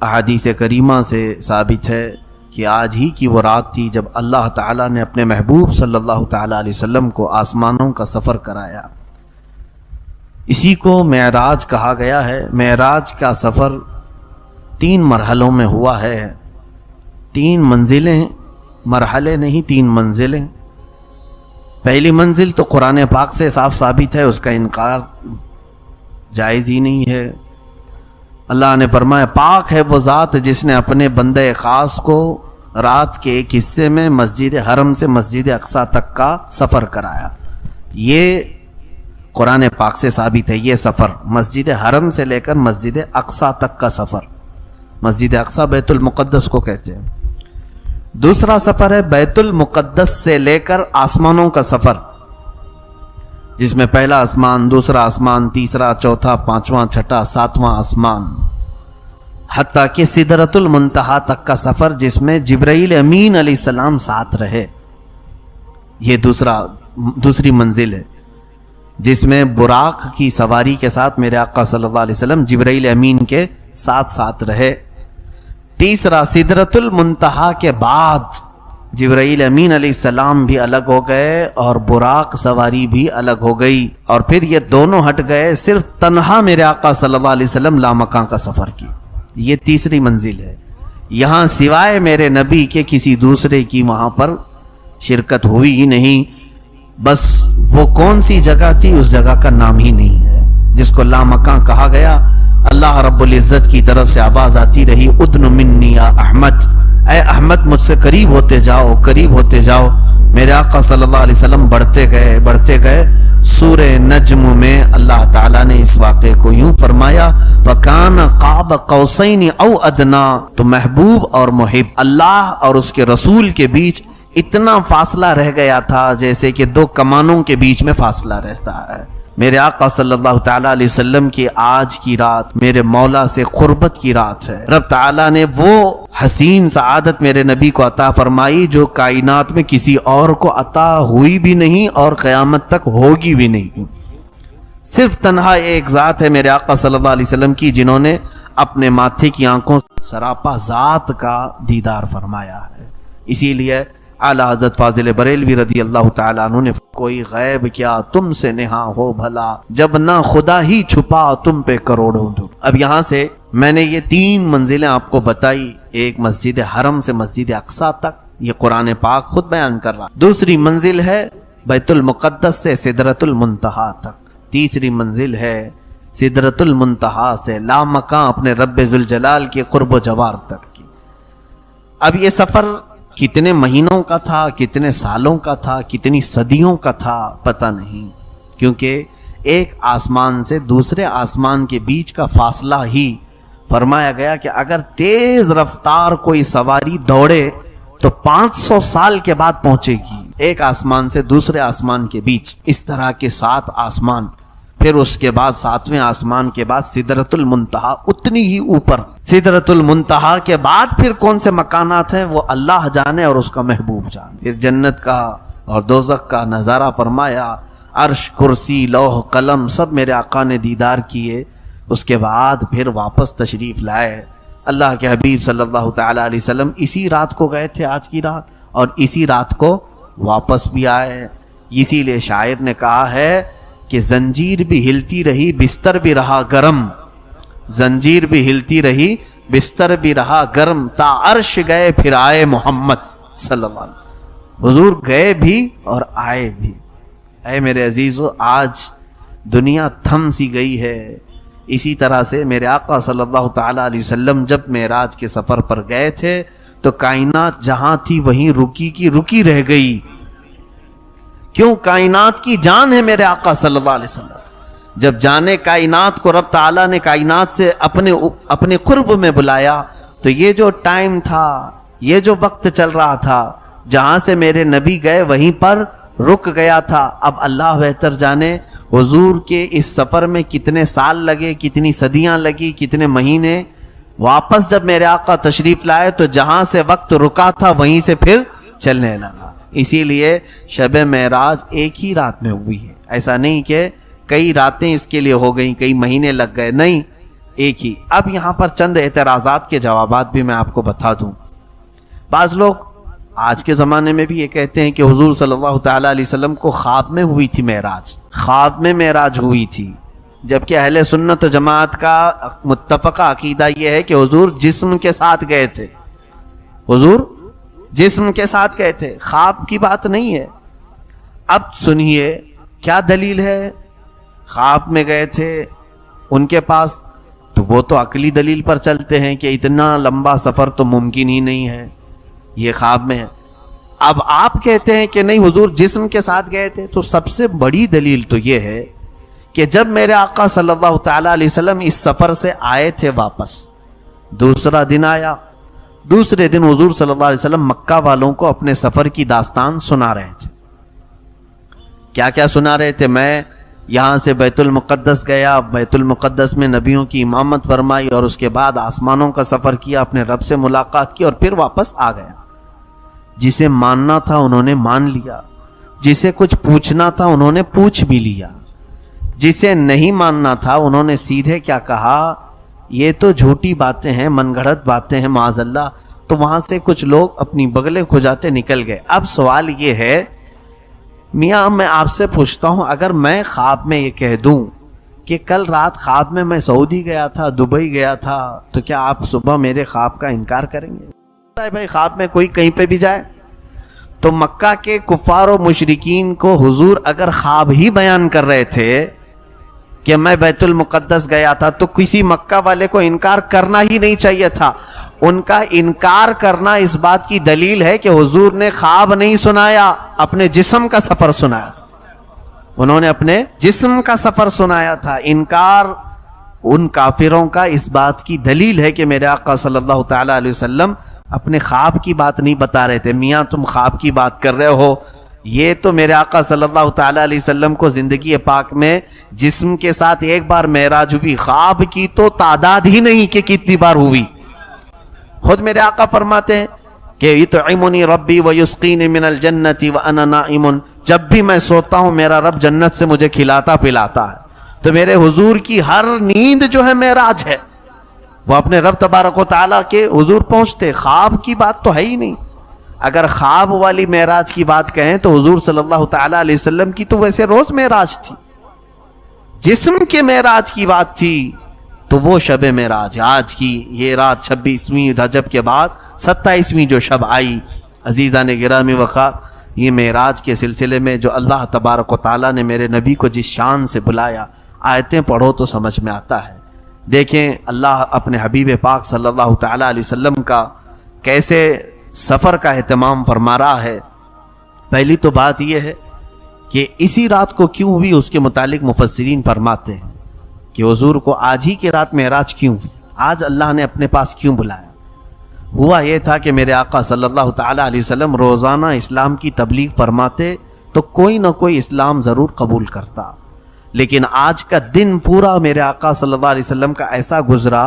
احادیث کریمہ سے ثابت ہے کہ آج ہی کی وہ رات تھی جب اللہ تعالیٰ نے اپنے محبوب صلی اللہ تعالیٰ علیہ وسلم کو آسمانوں کا سفر کرایا۔ اسی کو معراج کہا گیا ہے۔ معراج کا سفر 3 مرحلوں میں ہوا ہے، 3 منزلیں، مرحلے نہیں 3 منزلیں۔ پہلی منزل تو قرآن پاک سے صاف ثابت ہے، اس کا انکار جائز ہی نہیں ہے۔ اللہ نے فرمایا پاک ہے وہ ذات جس نے اپنے بندے خاص کو رات کے ایک حصے میں مسجد حرم سے مسجد اقصی تک کا سفر کرایا۔ یہ قرآن پاک سے ثابت ہے، یہ سفر مسجد حرم سے لے کر مسجد اقصی تک کا سفر۔ مسجد اقصی بیت المقدس کو کہتے ہیں۔ دوسرا سفر ہے بیت المقدس سے لے کر آسمانوں کا سفر، جس میں پہلا آسمان، دوسرا آسمان، تیسرا، چوتھا، پانچواں، چھٹا، ساتواں آسمان، حتیٰ کہ سدرۃ المنتہا تک کا سفر، جس میں جبرائیل امین علیہ السلام ساتھ رہے۔ یہ دوسری منزل ہے، جس میں براق کی سواری کے ساتھ میرے آقا صلی اللہ علیہ وسلم جبرائیل امین کے ساتھ رہے۔ تیسرا سدرۃ المنتہا کے بعد جبرائیل امین علیہ السلام بھی الگ ہو گئے اور براق سواری بھی الگ ہو گئی، اور پھر یہ دونوں ہٹ گئے، صرف تنہا میرے آقا صلی اللہ علیہ وسلم لامکاں کا سفر کی۔ یہ تیسری منزل ہے۔ یہاں سوائے میرے نبی کے کسی دوسرے کی وہاں پر شرکت ہوئی ہی نہیں۔ بس وہ کون سی جگہ تھی، اس جگہ کا نام ہی نہیں ہے، جس کو لامکاں کہا گیا۔ اللہ رب العزت کی طرف سے آواز آتی رہی، ادن منی یا احمد، اے احمد مجھ سے قریب ہوتے جاؤ، قریب ہوتے جاؤ۔ میرے آقا صلی اللہ علیہ وسلم بڑھتے گئے۔ سورہ نجم میں اللہ تعالیٰ نے اس واقعے کو یوں فرمایا، فَكَانَ قَابَ قَوْسَيْنِ أَوْ أَدْنَىٰ، تو محبوب اور محب اللہ اور اس کے رسول کے بیچ اتنا فاصلہ رہ گیا تھا جیسے کہ 2 کمانوں کے بیچ میں فاصلہ رہتا ہے۔ میرے آقا صلی اللہ تعالیٰ علیہ وسلم کی آج کی رات میرے مولا سے قربت کی رات ہے۔ رب تعالیٰ نے وہ حسین سعادت میرے نبی کو عطا فرمائی جو کائنات میں کسی اور کو عطا ہوئی بھی نہیں اور قیامت تک ہوگی بھی نہیں۔ صرف تنہا ایک ذات ہے میرے آقا صلی اللہ علیہ وسلم کی، جنہوں نے اپنے ماتھے کی آنکھوں سراپا ذات کا دیدار فرمایا ہے۔ اسی لیے اعلیٰ حضرت فاضل بریلوی رضی اللہ تعالیٰ عنہ نے کوئی غیب کیا تم سے نہاں ہو بھلا، جب نہ خدا ہی چھپا تم پہ کروڑوں دو۔ اب یہاں سے میں نے یہ 3 منزلیں آپ کو بتائی، ایک مسجد حرم سے مسجد اقصی تک، یہ قرآن پاک خود بیان کر رہا۔ دوسری منزل ہے بیت المقدس سے سدرۃ المنتہا تک۔ تیسری منزل ہے سدرۃ المنتہا سے لامکاں اپنے رب ذوالجلال کے قرب و جوار تک کی۔ اب یہ سفر کتنے مہینوں کا تھا، کتنے سالوں کا تھا، کتنی صدیوں کا تھا، پتہ نہیں، کیونکہ ایک آسمان سے دوسرے آسمان کے بیچ کا فاصلہ ہی فرمایا گیا کہ اگر تیز رفتار کوئی سواری دوڑے تو 500 سال کے بعد پہنچے گی، ایک آسمان سے دوسرے آسمان کے بیچ۔ اس طرح کے 7 آسمان، پھر اس کے بعد 7ویں آسمان کے بعد سدرۃ المنتہا، اتنی ہی اوپر۔ سدرۃ المنتہا کے بعد پھر کون سے مکانات ہیں وہ اللہ جانے اور اس کا محبوب جانے۔ پھر جنت کا اور دوزخ کا نظارہ فرمایا، عرش، کرسی، لوح، قلم سب میرے آقا نے دیدار کیے۔ اس کے بعد پھر واپس تشریف لائے۔ اللہ کے حبیب صلی اللہ تعالیٰ علیہ وسلم اسی رات کو گئے تھے، آج کی رات، اور اسی رات کو واپس بھی آئے۔ اسی لیے شاعر نے کہا ہے کہ زنجیر بھی ہلتی رہی بستر بھی رہا گرم، زنجیر بھی ہلتی رہی بستر بھی رہا گرم، تا عرش گئے پھر آئے محمد صلی اللہ علیہ وسلم۔ حضور گئے بھی اور آئے بھی۔ اے میرے عزیزو، آج دنیا تھم سی گئی ہے۔ اسی طرح سے میرے آقا صلی اللہ تعالیٰ علیہ وسلم جب معراج کے سفر پر گئے تھے تو کائنات جہاں تھی وہیں رکی کی رکی رہ گئی۔ کیوں؟ کائنات کی جان ہے میرے آقا صلی اللہ علیہ وسلم۔ جب جانے کائنات کو رب تعالیٰ نے کائنات سے اپنے قرب میں بلایا تو یہ جو ٹائم تھا، یہ جو وقت چل رہا تھا، جہاں سے میرے نبی گئے وہیں پر رک گیا تھا۔ اب اللہ بہتر جانے حضور کے اس سفر میں کتنے سال لگے، کتنی صدیاں لگی، کتنے مہینے۔ واپس جب میرے آقا تشریف لائے تو جہاں سے وقت رکا تھا وہیں سے پھر چلنے لگا۔ اسی لیے شب معراج ایک ہی رات میں ہوئی ہے، ایسا نہیں کہ کئی راتیں اس کے لیے ہو گئیں، کئی مہینے لگ گئے، نہیں، ایک ہی. اب یہاں پر چند اعتراضات کے جوابات بھی میں آپ کو بتا دوں. بعض لوگ آج کے زمانے میں بھی یہ کہتے ہیں کہ حضور صلی اللہ تعالیٰ علیہ وسلم کو خواب میں ہوئی تھی معراج، خواب میں معراج ہوئی تھی، جبکہ اہل سنت و جماعت کا متفقہ عقیدہ یہ ہے کہ حضور جسم کے ساتھ گئے تھے، حضور جسم کے ساتھ گئے تھے، خواب کی بات نہیں ہے. اب سنیے کیا دلیل ہے. خواب میں گئے تھے ان کے پاس، تو وہ تو عقلی دلیل پر چلتے ہیں کہ اتنا لمبا سفر تو ممکن ہی نہیں ہے، یہ خواب میں ہے. اب آپ کہتے ہیں کہ نہیں حضور جسم کے ساتھ گئے تھے، تو سب سے بڑی دلیل تو یہ ہے کہ جب میرے آقا صلی اللہ تعالیٰ علیہ وسلم اس سفر سے آئے تھے واپس، دوسرا دن آیا، دوسرے دن حضور صلی اللہ علیہ وسلم مکہ والوں کو اپنے سفر کی داستان سنا رہے تھے. کیا کیا سنا رہے تھے؟ میں یہاں سے بیت المقدس گیا، بیت المقدس میں نبیوں کی امامت فرمائی، اور اس کے بعد آسمانوں کا سفر کیا، اپنے رب سے ملاقات کی، اور پھر واپس آ گیا. جسے ماننا تھا انہوں نے مان لیا، جسے کچھ پوچھنا تھا انہوں نے پوچھ بھی لیا، جسے نہیں ماننا تھا انہوں نے سیدھے کیا کہا، یہ تو جھوٹی باتیں ہیں، من گھڑت باتیں ہیں معاذ اللہ. تو وہاں سے کچھ لوگ اپنی بغلیں کھجاتے نکل گئے. اب سوال یہ ہے میاں، میں آپ سے پوچھتا ہوں، اگر میں خواب میں یہ کہہ دوں کہ کل رات خواب میں سعودی گیا تھا، دبئی گیا تھا، تو کیا آپ صبح میرے خواب کا انکار کریں گے؟ بھائی خواب میں کوئی کہیں پہ بھی جائے. تو مکہ کے کفار و مشرکین کو حضور اگر خواب ہی بیان کر رہے تھے کہ میں بیت المقدس گیا تھا، تو کسی مکہ والے کو انکار کرنا ہی نہیں چاہیے تھا. ان کا انکار کرنا اس بات کی دلیل ہے کہ حضور نے خواب نہیں سنایا، اپنے جسم کا سفر سنایا تھا. انہوں نے اپنے جسم کا سفر سنایا تھا. انکار ان کافروں کا اس بات کی دلیل ہے کہ میرے آقا صلی اللہ تعالیٰ علیہ وسلم اپنے خواب کی بات نہیں بتا رہے تھے. میاں تم خواب کی بات کر رہے ہو، یہ تو میرے آقا صلی اللہ تعالیٰ علیہ وسلم کو زندگی پاک میں جسم کے ساتھ ایک بار معراج ہوئی، خواب کی تو تعداد ہی نہیں کہ کتنی بار ہوئی. خود میرے آقا فرماتے ہیں کہ یطعمنی ربی ویسقینی من الجنت وانا نائم، جب بھی میں سوتا ہوں میرا رب جنت سے مجھے کھلاتا پلاتا ہے. تو میرے حضور کی ہر نیند جو ہے معراج ہے، وہ اپنے رب تبارک و تعالیٰ کے حضور پہنچتے. خواب کی بات تو ہے ہی نہیں. اگر خواب والی معراج کی بات کہیں تو حضور صلی اللہ تعالیٰ علیہ وسلم کی تو ویسے روز معراج تھی. جسم کے معراج کی بات تھی تو وہ شب معراج آج کی یہ رات 26ویں رجب کے بعد 27ویں جو شب آئی، عزیزان گرامی وقار، یہ معراج کے سلسلے میں جو اللہ تبارک و تعالیٰ نے میرے نبی کو جس شان سے بلایا، آیتیں پڑھو تو سمجھ میں آتا ہے. دیکھیں اللہ اپنے حبیب پاک صلی اللہ تعالیٰ علیہ وسلم کا کیسے سفر کا اہتمام فرما رہا ہے. پہلی تو بات یہ ہے کہ اسی رات کو کیوں ہوئی، اس کے متعلق مفسرین فرماتے ہیں کہ حضور کو آج ہی کی رات معراج کیوں ہوئی، آج اللہ نے اپنے پاس کیوں بلایا. ہوا یہ تھا کہ میرے آقا صلی اللہ تعالیٰ علیہ وسلم روزانہ اسلام کی تبلیغ فرماتے تو کوئی نہ کوئی اسلام ضرور قبول کرتا. لیکن آج کا دن پورا میرے آقا صلی اللہ علیہ وسلم کا ایسا گزرا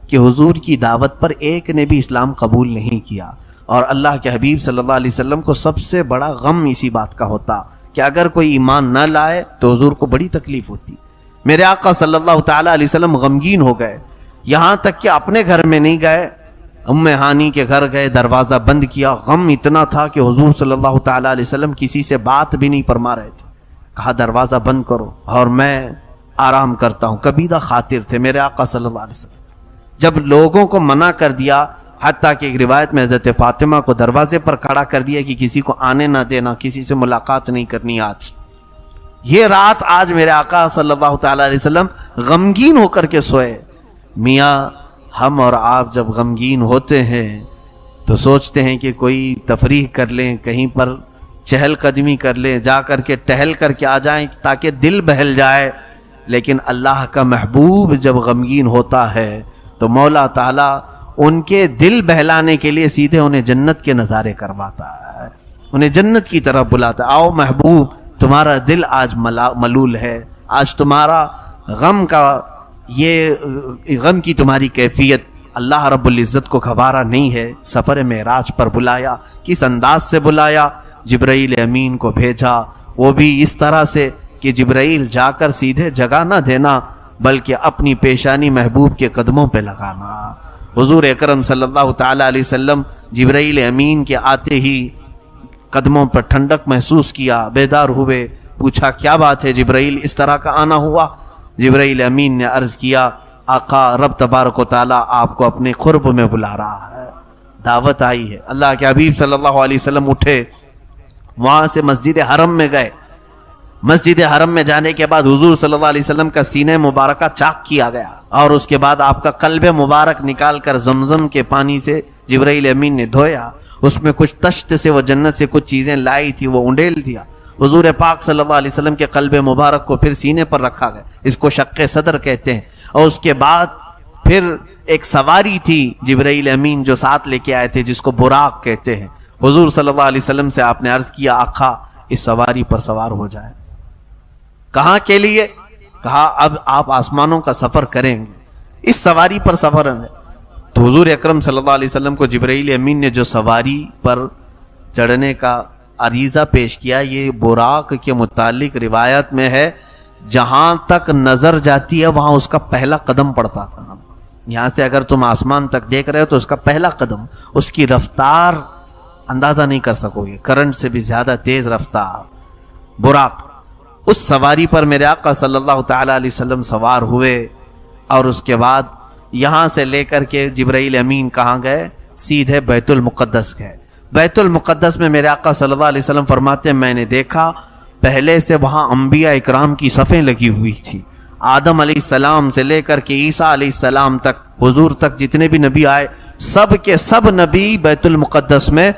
کہ حضور کی دعوت پر ایک نے بھی اسلام قبول نہیں کیا. اور اللہ کے حبیب صلی اللہ علیہ وسلم کو سب سے بڑا غم اسی بات کا ہوتا کہ اگر کوئی ایمان نہ لائے تو حضور کو بڑی تکلیف ہوتی. میرے آقا صلی اللہ تعالیٰ علیہ وسلم غمگین ہو گئے، یہاں تک کہ اپنے گھر میں نہیں گئے، ام ہانی کے گھر گئے، دروازہ بند کیا. غم اتنا تھا کہ حضور صلی اللہ تعالیٰ علیہ وسلم کسی سے بات بھی نہیں فرما رہے تھے. کہا دروازہ بند کرو اور میں آرام کرتا ہوں. کبیدہ خاطر تھے میرے آقا صلی اللہ علیہ وسلم. جب لوگوں کو منع کر دیا، حتیٰ کہ ایک روایت میں حضرت فاطمہ کو دروازے پر کھڑا کر دیا کہ کسی کو آنے نہ دینا، کسی سے ملاقات نہیں کرنی آج. یہ رات آج میرے آقا صلی اللہ تعالیٰ علیہ وسلم غمگین ہو کر کے سوئے. میاں ہم اور آپ جب غمگین ہوتے ہیں تو سوچتے ہیں کہ کوئی تفریح کر لیں، کہیں پر چہل قدمی کر لیں، جا کر کے ٹہل کر کے آ جائیں تاکہ دل بہل جائے. لیکن اللہ کا محبوب جب غمگین ہوتا ہے تو مولا تعالیٰ ان کے دل بہلانے کے لیے سیدھے انہیں جنت کے نظارے کرواتا ہے، انہیں جنت کی طرف بلاتا ہے. آؤ محبوب، تمہارا دل آج ملول ہے، آج تمہارا غم کا یہ غم کی تمہاری کیفیت اللہ رب العزت کو گوارا نہیں ہے. سفر معراج پر بلایا، کس انداز سے بلایا؟ جبرائیل امین کو بھیجا، وہ بھی اس طرح سے کہ جبرائیل جا کر سیدھے جگہ نہ دینا، بلکہ اپنی پیشانی محبوب کے قدموں پہ لگانا۔ حضور اکرم صلی اللہ تعالی علیہ وسلم جبرائیل امین کے آتے ہی قدموں پر ٹھنڈک محسوس کیا، بیدار ہوئے، پوچھا کیا بات ہے جبرائیل، اس طرح کا آنا ہوا؟ جبرائیل امین نے عرض کیا آقا رب تبارک و تعالیٰ آپ کو اپنے قرب میں بلا رہا ہے، دعوت آئی ہے۔ اللہ کے حبیب صلی اللہ علیہ وسلم اٹھے، وہاں سے مسجد حرم میں گئے۔ مسجد حرم میں جانے کے بعد حضور صلی اللہ علیہ وسلم کا سینہ مبارکہ چاک کیا گیا، اور اس کے بعد آپ کا قلب مبارک نکال کر زمزم کے پانی سے جبرائیل امین نے دھویا۔ اس میں کچھ تشت سے وہ جنت سے کچھ چیزیں لائی تھی، وہ انڈیل دیا۔ حضور پاک صلی اللہ علیہ وسلم کے قلب مبارک کو پھر سینے پر رکھا گیا، اس کو شق صدر کہتے ہیں۔ اور اس کے بعد پھر ایک سواری تھی جبرائیل امین جو ساتھ لے کے آئے تھے، جس کو براق کہتے ہیں۔ حضور صلی اللہ علیہ وسلم سے آپ نے عرض کیا آقا اس سواری پر سوار ہو جائے۔ کہاں کے لیے؟ کہا اب آپ آسمانوں کا سفر کریں گے، اس سواری پر سفر ہے۔ تو حضور اکرم صلی اللہ علیہ وسلم کو جبرائیل امین نے جو سواری پر چڑھنے کا عریضہ پیش کیا، یہ براق کے متعلق روایت میں ہے جہاں تک نظر جاتی ہے وہاں اس کا پہلا قدم پڑتا تھا۔ یہاں سے اگر تم آسمان تک دیکھ رہے ہو تو اس کا پہلا قدم، اس کی رفتار اندازہ نہیں کر سکو گے، کرنٹ سے بھی زیادہ تیز رفتار براق۔ اس سواری پر میرے آقا صلی اللہ تعالی علیہ وسلم سوار ہوئے، اور اس کے بعد یہاں سے لے کر کے جبرائیل امین کہاں گئے؟ سیدھے بیت المقدس گئے۔ بیت المقدس میں میرے آقا صلی اللہ علیہ وسلم فرماتے ہیں میں نے دیکھا پہلے سے وہاں انبیاء اکرام کی صفیں لگی ہوئی تھی، آدم علیہ السلام سے لے کر کے عیسیٰ علیہ السلام تک، حضور تک جتنے بھی نبی آئے سب کے سب نبی بیت المقدس میں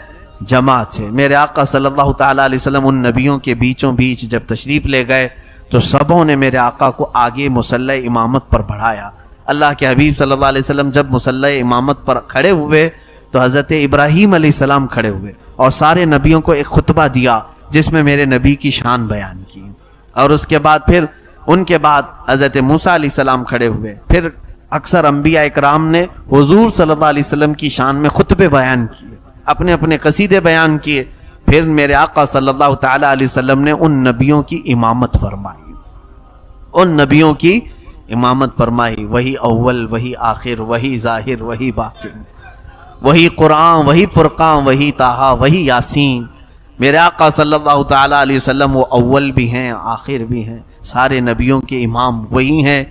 جمع تھے۔ میرے آقا صلی اللہ تعالیٰ علیہ وسلم ان نبیوں کے بیچوں بیچ جب تشریف لے گئے تو سبوں نے میرے آقا کو آگے مصلی امامت پر بڑھایا۔ اللہ کے حبیب صلی اللہ علیہ وسلم جب مصلی امامت پر کھڑے ہوئے تو حضرت ابراہیم علیہ السلام کھڑے ہوئے اور سارے نبیوں کو ایک خطبہ دیا جس میں میرے نبی کی شان بیان کی، اور اس کے بعد پھر ان کے بعد حضرت موسیٰ علیہ السلام کھڑے ہوئے، پھر اکثر انبیاء اکرام نے حضور صلی اللہ علیہ وسلم کی شان میں خطبے بیان کیے، اپنے اپنے قصیدے بیان کیے، پھر میرے آقا صلی اللہ تعالی علیہ وسلم نے ان نبیوں کی امامت فرمائی، ان نبیوں کی امامت فرمائی، وہی اول وہی آخر وہی ظاہر وہی باطن، وہی قرآن وہی فرقان وہی طٰہٰ وہی یاسین۔ میرے آقا صلی اللہ تعالی علیہ وسلم وہ اول بھی ہیں آخر بھی ہیں، سارے نبیوں کے امام وہی ہیں۔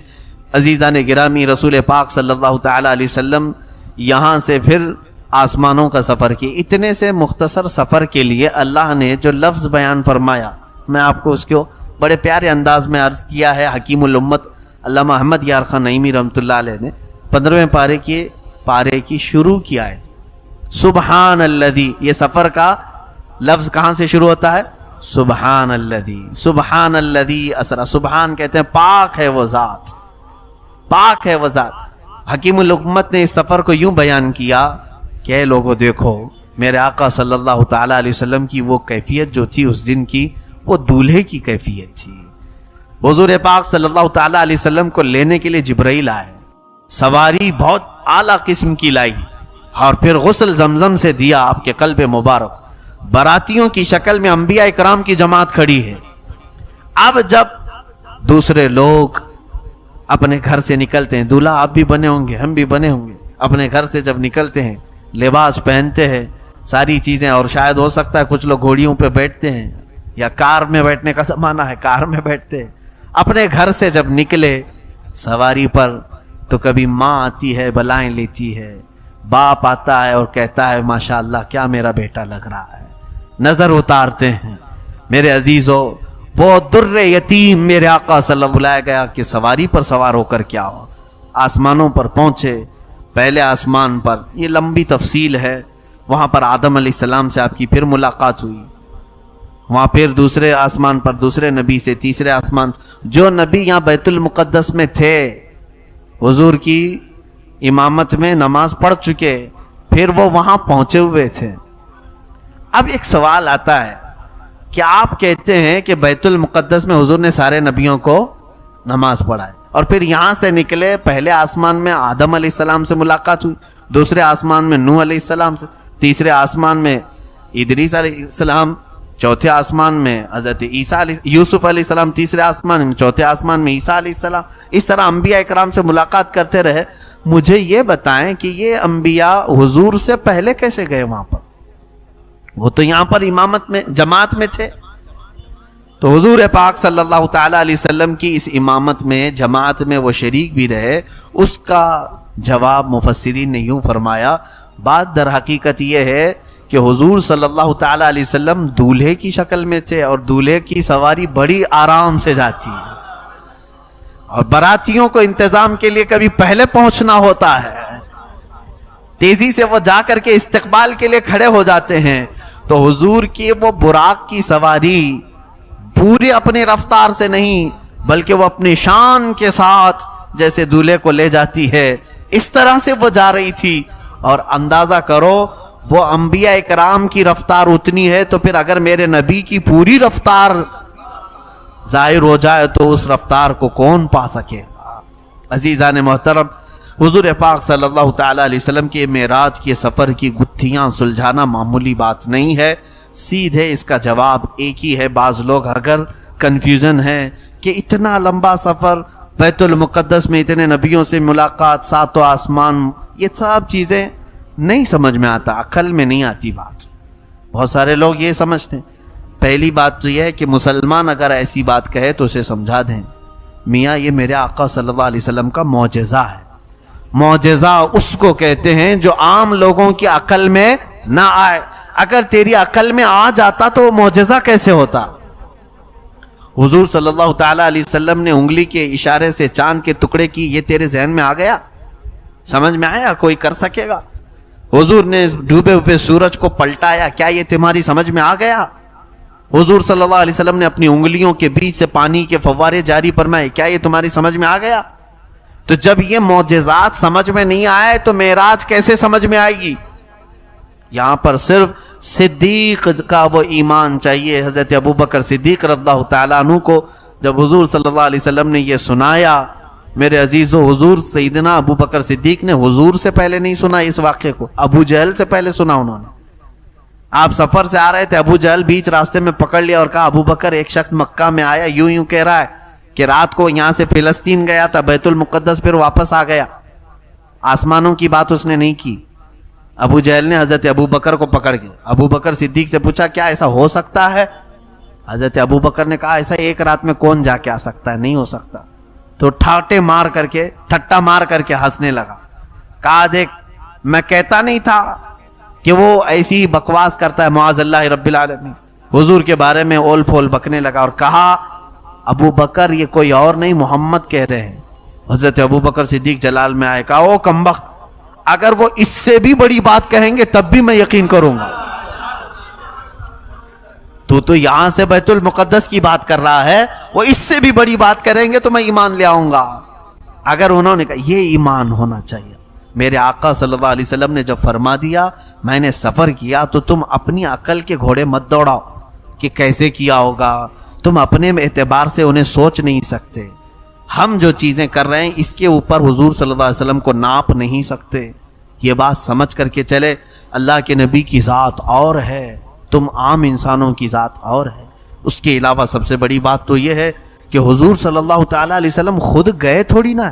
عزیزان گرامی، رسول پاک صلی اللہ تعالی علیہ وسلم یہاں سے پھر آسمانوں کا سفر کی۔ اتنے سے مختصر سفر کے لیے اللہ نے جو لفظ بیان فرمایا، میں آپ کو اس کو بڑے پیارے انداز میں عرض کیا ہے۔ حکیم الامت علامہ احمد یار خان نعیمی رحمۃ اللہ علیہ نے 15ویں پارے کی شروع کی آیت سبحان الذی، یہ سفر کا لفظ کہاں سے شروع ہوتا ہے؟ سبحان الذی، سبحان الذی اسرا، سبحان کہتے ہیں پاک ہے وہ ذات، پاک ہے وہ ذات۔ حکیم الامت نے اس سفر کو یوں بیان کیا کہ اے لوگوں دیکھو، میرے آقا صلی اللہ تعالی علیہ وسلم کی وہ کیفیت جو تھی اس دن کی، وہ دولہے کی کیفیت تھی۔ حضور پاک صلی اللہ تعالی علیہ وسلم کو لینے کے لیے جبرائیل آئے، سواری بہت اعلیٰ قسم کی لائی، اور پھر غسل زمزم سے دیا آپ کے قلب مبارک۔ براتیوں کی شکل میں انبیاء اکرام کی جماعت کھڑی ہے۔ اب جب دوسرے لوگ اپنے گھر سے نکلتے ہیں، دولہا آپ بھی بنے ہوں گے، ہم بھی بنے ہوں گے، اپنے گھر سے جب نکلتے ہیں لباس پہنتے ہیں ساری چیزیں، اور شاید ہو سکتا ہے کچھ لوگ گھوڑیوں پہ بیٹھتے ہیں یا کار میں بیٹھنے کا زمانہ ہے، کار میں بیٹھتے ہیں۔ اپنے گھر سے جب نکلے سواری پر تو کبھی ماں آتی ہے بلائیں لیتی ہے، باپ آتا ہے اور کہتا ہے ماشاءاللہ کیا میرا بیٹا لگ رہا ہے، نظر اتارتے ہیں۔ میرے عزیزو، وہ در یتیم میرے آقا صلی اللہ علیہ وسلم بلایا گیا کہ سواری پر سوار ہو کر کیا ہو۔ آسمانوں پر پہنچے، پہلے آسمان پر، یہ لمبی تفصیل ہے، وہاں پر آدم علیہ السلام سے آپ کی پھر ملاقات ہوئی، وہاں پھر دوسرے آسمان پر دوسرے نبی سے، تیسرے آسمان، جو نبی یہاں بیت المقدس میں تھے حضور کی امامت میں نماز پڑھ چکے، پھر وہ وہاں پہنچے ہوئے تھے۔ اب ایک سوال آتا ہے کہ آپ کہتے ہیں کہ بیت المقدس میں حضور نے سارے نبیوں کو نماز پڑھائے، اور پھر یہاں سے نکلے، پہلے آسمان میں آدم علیہ السلام سے ملاقات ہوئی، دوسرے آسمان میں نوح علیہ السلام سے، تیسرے آسمان میں ادریس علیہ السلام، چوتھے آسمان میں حضرت یوسف علیہ السلام، تیسرے آسمان میں، چوتھے آسمان میں عیسیٰ علیہ السلام. اس طرح انبیاء اکرام سے ملاقات کرتے رہے. مجھے یہ بتائیں کہ یہ انبیاء حضور سے پہلے کیسے گئے وہاں پر؟ وہ تو یہاں پر امامت میں جماعت میں تھے. تو حضور پاک صلی اللہ تعالی علیہ وسلم کی اس امامت میں جماعت میں وہ شریک بھی رہے. اس کا جواب مفسرین نے یوں فرمایا، بات در حقیقت یہ ہے کہ حضور صلی اللہ تعالی علیہ وسلم دولہے کی شکل میں تھے، اور دولہے کی سواری بڑی آرام سے جاتی ہے، اور براتیوں کو انتظام کے لیے کبھی پہلے پہنچنا ہوتا ہے، تیزی سے وہ جا کر کے استقبال کے لیے کھڑے ہو جاتے ہیں. تو حضور کی وہ براق کی سواری پوری اپنی رفتار سے نہیں، بلکہ وہ اپنی شان کے ساتھ جیسے دولہے کو لے جاتی ہے اس طرح سے وہ جا رہی تھی. اور اندازہ کرو وہ انبیاء اکرام کی رفتار اتنی ہے، تو پھر اگر میرے نبی کی پوری رفتار ظاہر ہو جائے تو اس رفتار کو کون پا سکے گا؟ عزیزان محترم، حضور پاک صلی اللہ تعالی علیہ وسلم کے معراج کے سفر کی گتھیاں سلجھانا معمولی بات نہیں ہے. سیدھے اس کا جواب ایک ہی ہے. بعض لوگ اگر کنفیوژن ہے کہ اتنا لمبا سفر، بیت المقدس میں اتنے نبیوں سے ملاقات، ساتوں آسمان، یہ سب چیزیں نہیں سمجھ میں آتا، عقل میں نہیں آتی بات. بہت سارے لوگ یہ سمجھتے ہیں. پہلی بات تو یہ ہے کہ مسلمان اگر ایسی بات کہے تو اسے سمجھا دیں، میاں یہ میرے آقا صلی اللہ علیہ وسلم کا معجزہ ہے. معجزہ اس کو کہتے ہیں جو عام لوگوں کی عقل میں نہ آئے. اگر تیری عقل میں آ جاتا تو معجزہ کیسے ہوتا؟ حضور صلی اللہ تعالی علیہ وسلم نے انگلی کے اشارے سے چاند کے ٹکڑے کی، یہ تیرے ذہن میں آ گیا؟ سمجھ میں آیا کوئی کر سکے گا؟ حضور نے ڈوبے ہوئے سورج کو پلٹایا، کیا یہ تمہاری سمجھ میں آ گیا؟ حضور صلی اللہ علیہ وسلم نے اپنی انگلیوں کے بیچ سے پانی کے فوارے جاری فرمائے، کیا یہ تمہاری سمجھ میں آ گیا؟ تو جب یہ معجزات سمجھ میں نہیں آئے تو معراج کیسے سمجھ میں آئے گی؟ یہاں پر صرف صدیق کا وہ ایمان چاہیے. حضرت ابوبکر صدیق رضی اللہ تعالیٰ عنہ کو جب حضور صلی اللہ علیہ وسلم نے یہ سنایا، میرے عزیزو، حضور سیدنا ابوبکر صدیق نے حضور سے پہلے نہیں سنا اس واقعے کو، ابو جہل سے پہلے سنا انہوں نے. آپ سفر سے آ رہے تھے، ابو جہل بیچ راستے میں پکڑ لیا اور کہا ابوبکر ایک شخص مکہ میں آیا، یوں کہہ رہا ہے کہ رات کو یہاں سے فلسطین گیا تھا، بیت المقدس، پھر واپس آ گیا. آسمانوں کی بات اس نے نہیں کی. ابو جہل نے حضرت ابوبکر کو پکڑ کے ابوبکر صدیق سے پوچھا کیا ایسا ہو سکتا ہے؟ حضرت ابوبکر نے کہا ایسا ایک رات میں کون جا کے آ سکتا ہے، نہیں ہو سکتا. تو ٹھٹا مار کر کے ہنسنے لگا. کہا دیکھ میں کہتا نہیں تھا کہ وہ ایسی ہی بکواس کرتا ہے، معاذ اللہ رب العالمین. حضور کے بارے میں اول فول بکنے لگا اور کہا ابوبکر یہ کوئی اور نہیں محمد کہہ رہے ہیں. حضرت ابوبکر صدیق جلال میں آئے، کہا او کمبخت، اگر وہ اس سے بھی بڑی بات کہیں گے تب بھی میں یقین کروں گا. تو یہاں سے بیت المقدس کی بات کر رہا ہے، وہ اس سے بھی بڑی بات کریں گے تو میں ایمان لے آؤں گا. اگر انہوں نے کہا یہ ایمان ہونا چاہیے. میرے آقا صلی اللہ علیہ وسلم نے جب فرما دیا میں نے سفر کیا، تو تم اپنی عقل کے گھوڑے مت دوڑاؤ کہ کیسے کیا ہوگا. تم اپنے اعتبار سے انہیں سوچ نہیں سکتے. ہم جو چیزیں کر رہے ہیں اس کے اوپر حضور صلی اللہ علیہ وسلم کو ناپ نہیں سکتے. یہ بات سمجھ کر کے چلے. اللہ کے نبی کی ذات اور ہے، تم عام انسانوں کی ذات اور ہے. اس کے علاوہ سب سے بڑی بات تو یہ ہے کہ حضور صلی اللہ تعالی علیہ وسلم خود گئے تھوڑی نہ.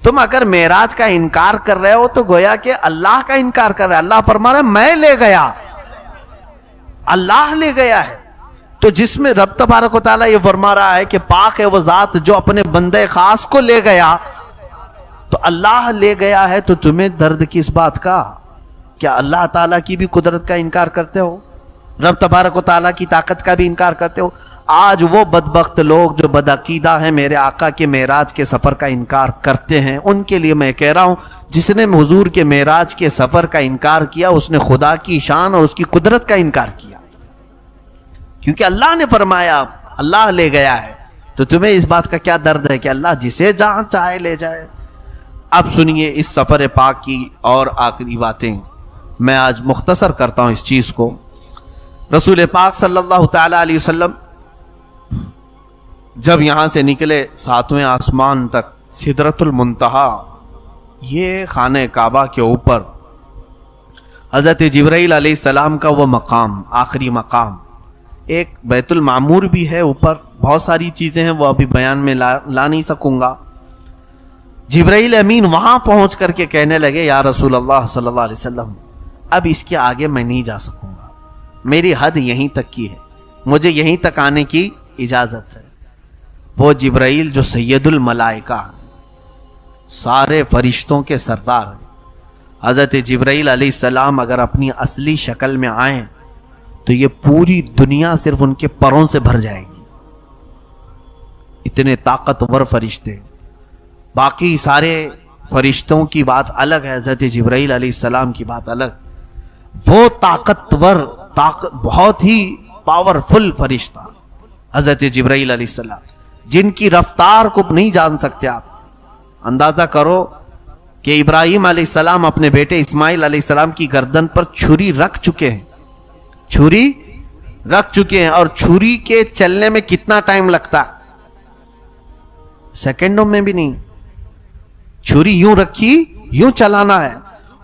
تم اگر معراج کا انکار کر رہے ہو تو گویا کہ اللہ کا انکار کر رہے. اللہ فرما رہا ہے میں لے گیا، اللہ لے گیا ہے. تو جس میں رب تبارک و تعالیٰ یہ فرما رہا ہے کہ پاک ہے وہ ذات جو اپنے بندے خاص کو لے گیا، تو اللہ لے گیا ہے تو تمہیں درد کس بات کا؟ کیا اللہ تعالیٰ کی بھی قدرت کا انکار کرتے ہو؟ رب تبارک و تعالیٰ کی طاقت کا بھی انکار کرتے ہو؟ آج وہ بدبخت لوگ جو بدعقیدہ ہیں میرے آقا کے معراج کے سفر کا انکار کرتے ہیں، ان کے لیے میں کہہ رہا ہوں جس نے حضور کے معراج کے سفر کا انکار کیا اس نے خدا کی شان اور اس کی قدرت کا انکار کیا. کیونکہ اللہ نے فرمایا اللہ لے گیا ہے، تو تمہیں اس بات کا کیا درد ہے کہ اللہ جسے جہاں چاہے لے جائے. اب سنیے اس سفر پاک کی اور آخری باتیں. میں آج مختصر کرتا ہوں اس چیز کو. رسول پاک صلی اللہ تعالی علیہ وسلم جب یہاں سے نکلے 7ویں آسمان تک، سدرۃ المنتہا، یہ خانہ کعبہ کے اوپر حضرت جبرائیل علیہ السلام کا وہ مقام، آخری مقام، ایک بیت المعمور بھی ہے، اوپر بہت ساری چیزیں ہیں، وہ ابھی بیان میں لا نہیں سکوں گا۔ جبرائیل امین وہاں پہنچ کر کے کہنے لگے یا رسول اللہ صلی اللہ علیہ وسلم اب اس کے آگے میں نہیں جا سکوں گا، میری حد یہیں تک کی ہے، مجھے یہیں تک آنے کی اجازت ہے۔ وہ جبرائیل جو سید الملائکہ، سارے فرشتوں کے سردار، حضرت جبرائیل علیہ السلام اگر اپنی اصلی شکل میں آئیں تو یہ پوری دنیا صرف ان کے پروں سے بھر جائے گی، اتنے طاقتور فرشتے۔ باقی سارے فرشتوں کی بات الگ ہے، حضرت جبرائیل علیہ السلام کی بات الگ۔ وہ طاقتور، بہت ہی پاورفل فرشتہ حضرت جبرائیل علیہ السلام، جن کی رفتار کو نہیں جان سکتے آپ۔ اندازہ کرو کہ ابراہیم علیہ السلام اپنے بیٹے اسماعیل علیہ السلام کی گردن پر چھری رکھ چکے ہیں، چھری رکھ چکے ہیں، اور چھری کے چلنے میں کتنا ٹائم لگتا؟ سیکنڈوں میں بھی نہیں۔ چھری یوں رکھی، یوں چلانا ہے۔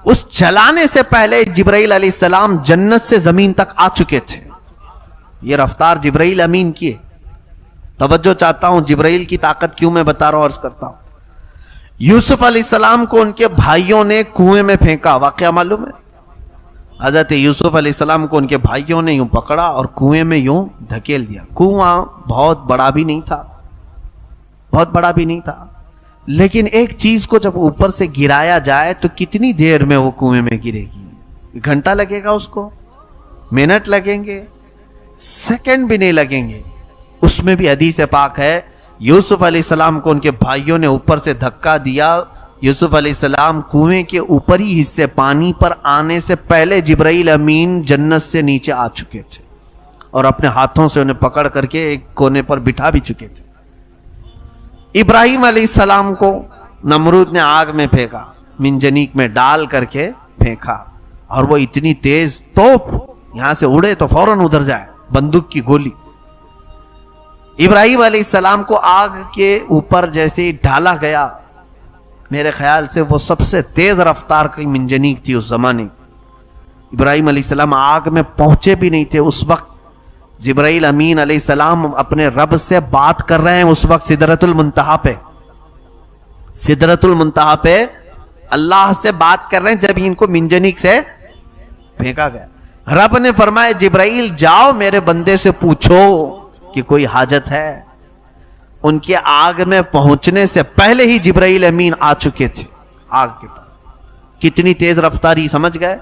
اس چلانے سے پہلے جبرائیل علیہ السلام جنت سے زمین تک آ چکے تھے۔ یہ رفتار جبرائیل امین کی ہے۔ توجہ چاہتا ہوں، جبرائیل کی طاقت کیوں میں بتا رہا ہوں، عرض کرتا ہوں۔ یوسف علیہ السلام کو ان کے بھائیوں نے کنویں میں پھینکا، واقعہ معلوم ہے؟ حضرت یوسف علیہ السلام کو ان کے بھائیوں نے یوں پکڑا اور کنویں میں یوں دھکیل دیا۔ کنواں بہت بڑا بھی نہیں تھا، بہت بڑا بھی نہیں تھا، لیکن ایک چیز کو جب اوپر سے گرایا جائے تو کتنی دیر میں وہ کنویں میں گرے گی؟ گھنٹہ لگے گا اس کو؟ منٹ لگیں گے؟ سیکنڈ بھی نہیں لگیں گے۔ اس میں بھی حدیث پاک ہے، یوسف علیہ السلام کو ان کے بھائیوں نے اوپر سے دھکا دیا، یوسف علیہ السلام کنویں کے اوپری حصے پانی پر آنے سے پہلے جبرائیل امین جنت سے نیچے آ چکے تھے اور اپنے ہاتھوں سے انہیں پکڑ کر کے ایک کونے پر بٹھا بھی چکے تھے۔ ابراہیم علیہ السلام کو نمرود نے آگ میں پھینکا، منجنیق میں ڈال کر کے پھینکا، اور وہ اتنی تیز توپ یہاں سے اڑے تو فوراً ادھر جائے، بندوق کی گولی۔ ابراہیم علیہ السلام کو آگ کے اوپر جیسے ڈالا گیا، میرے خیال سے وہ سب سے تیز رفتار کی منجنیق تھی اس زمانے۔ ابراہیم علیہ السلام آگ میں پہنچے بھی نہیں تھے اس وقت، جبرائیل امین علیہ السلام اپنے رب سے بات کر رہے ہیں اس وقت سدرۃ المنتہا پہ، سدرۃ المنتہا پہ اللہ سے بات کر رہے ہیں جب ان کو منجنیق سے پھینکا گیا۔ رب نے فرمایا جبرائیل جاؤ میرے بندے سے پوچھو کہ کوئی حاجت ہے۔ ان کے آگ میں پہنچنے سے پہلے ہی جبرائیل امین آ چکے تھے آگ کے پاس۔ کتنی تیز رفتاری، سمجھ گئے؟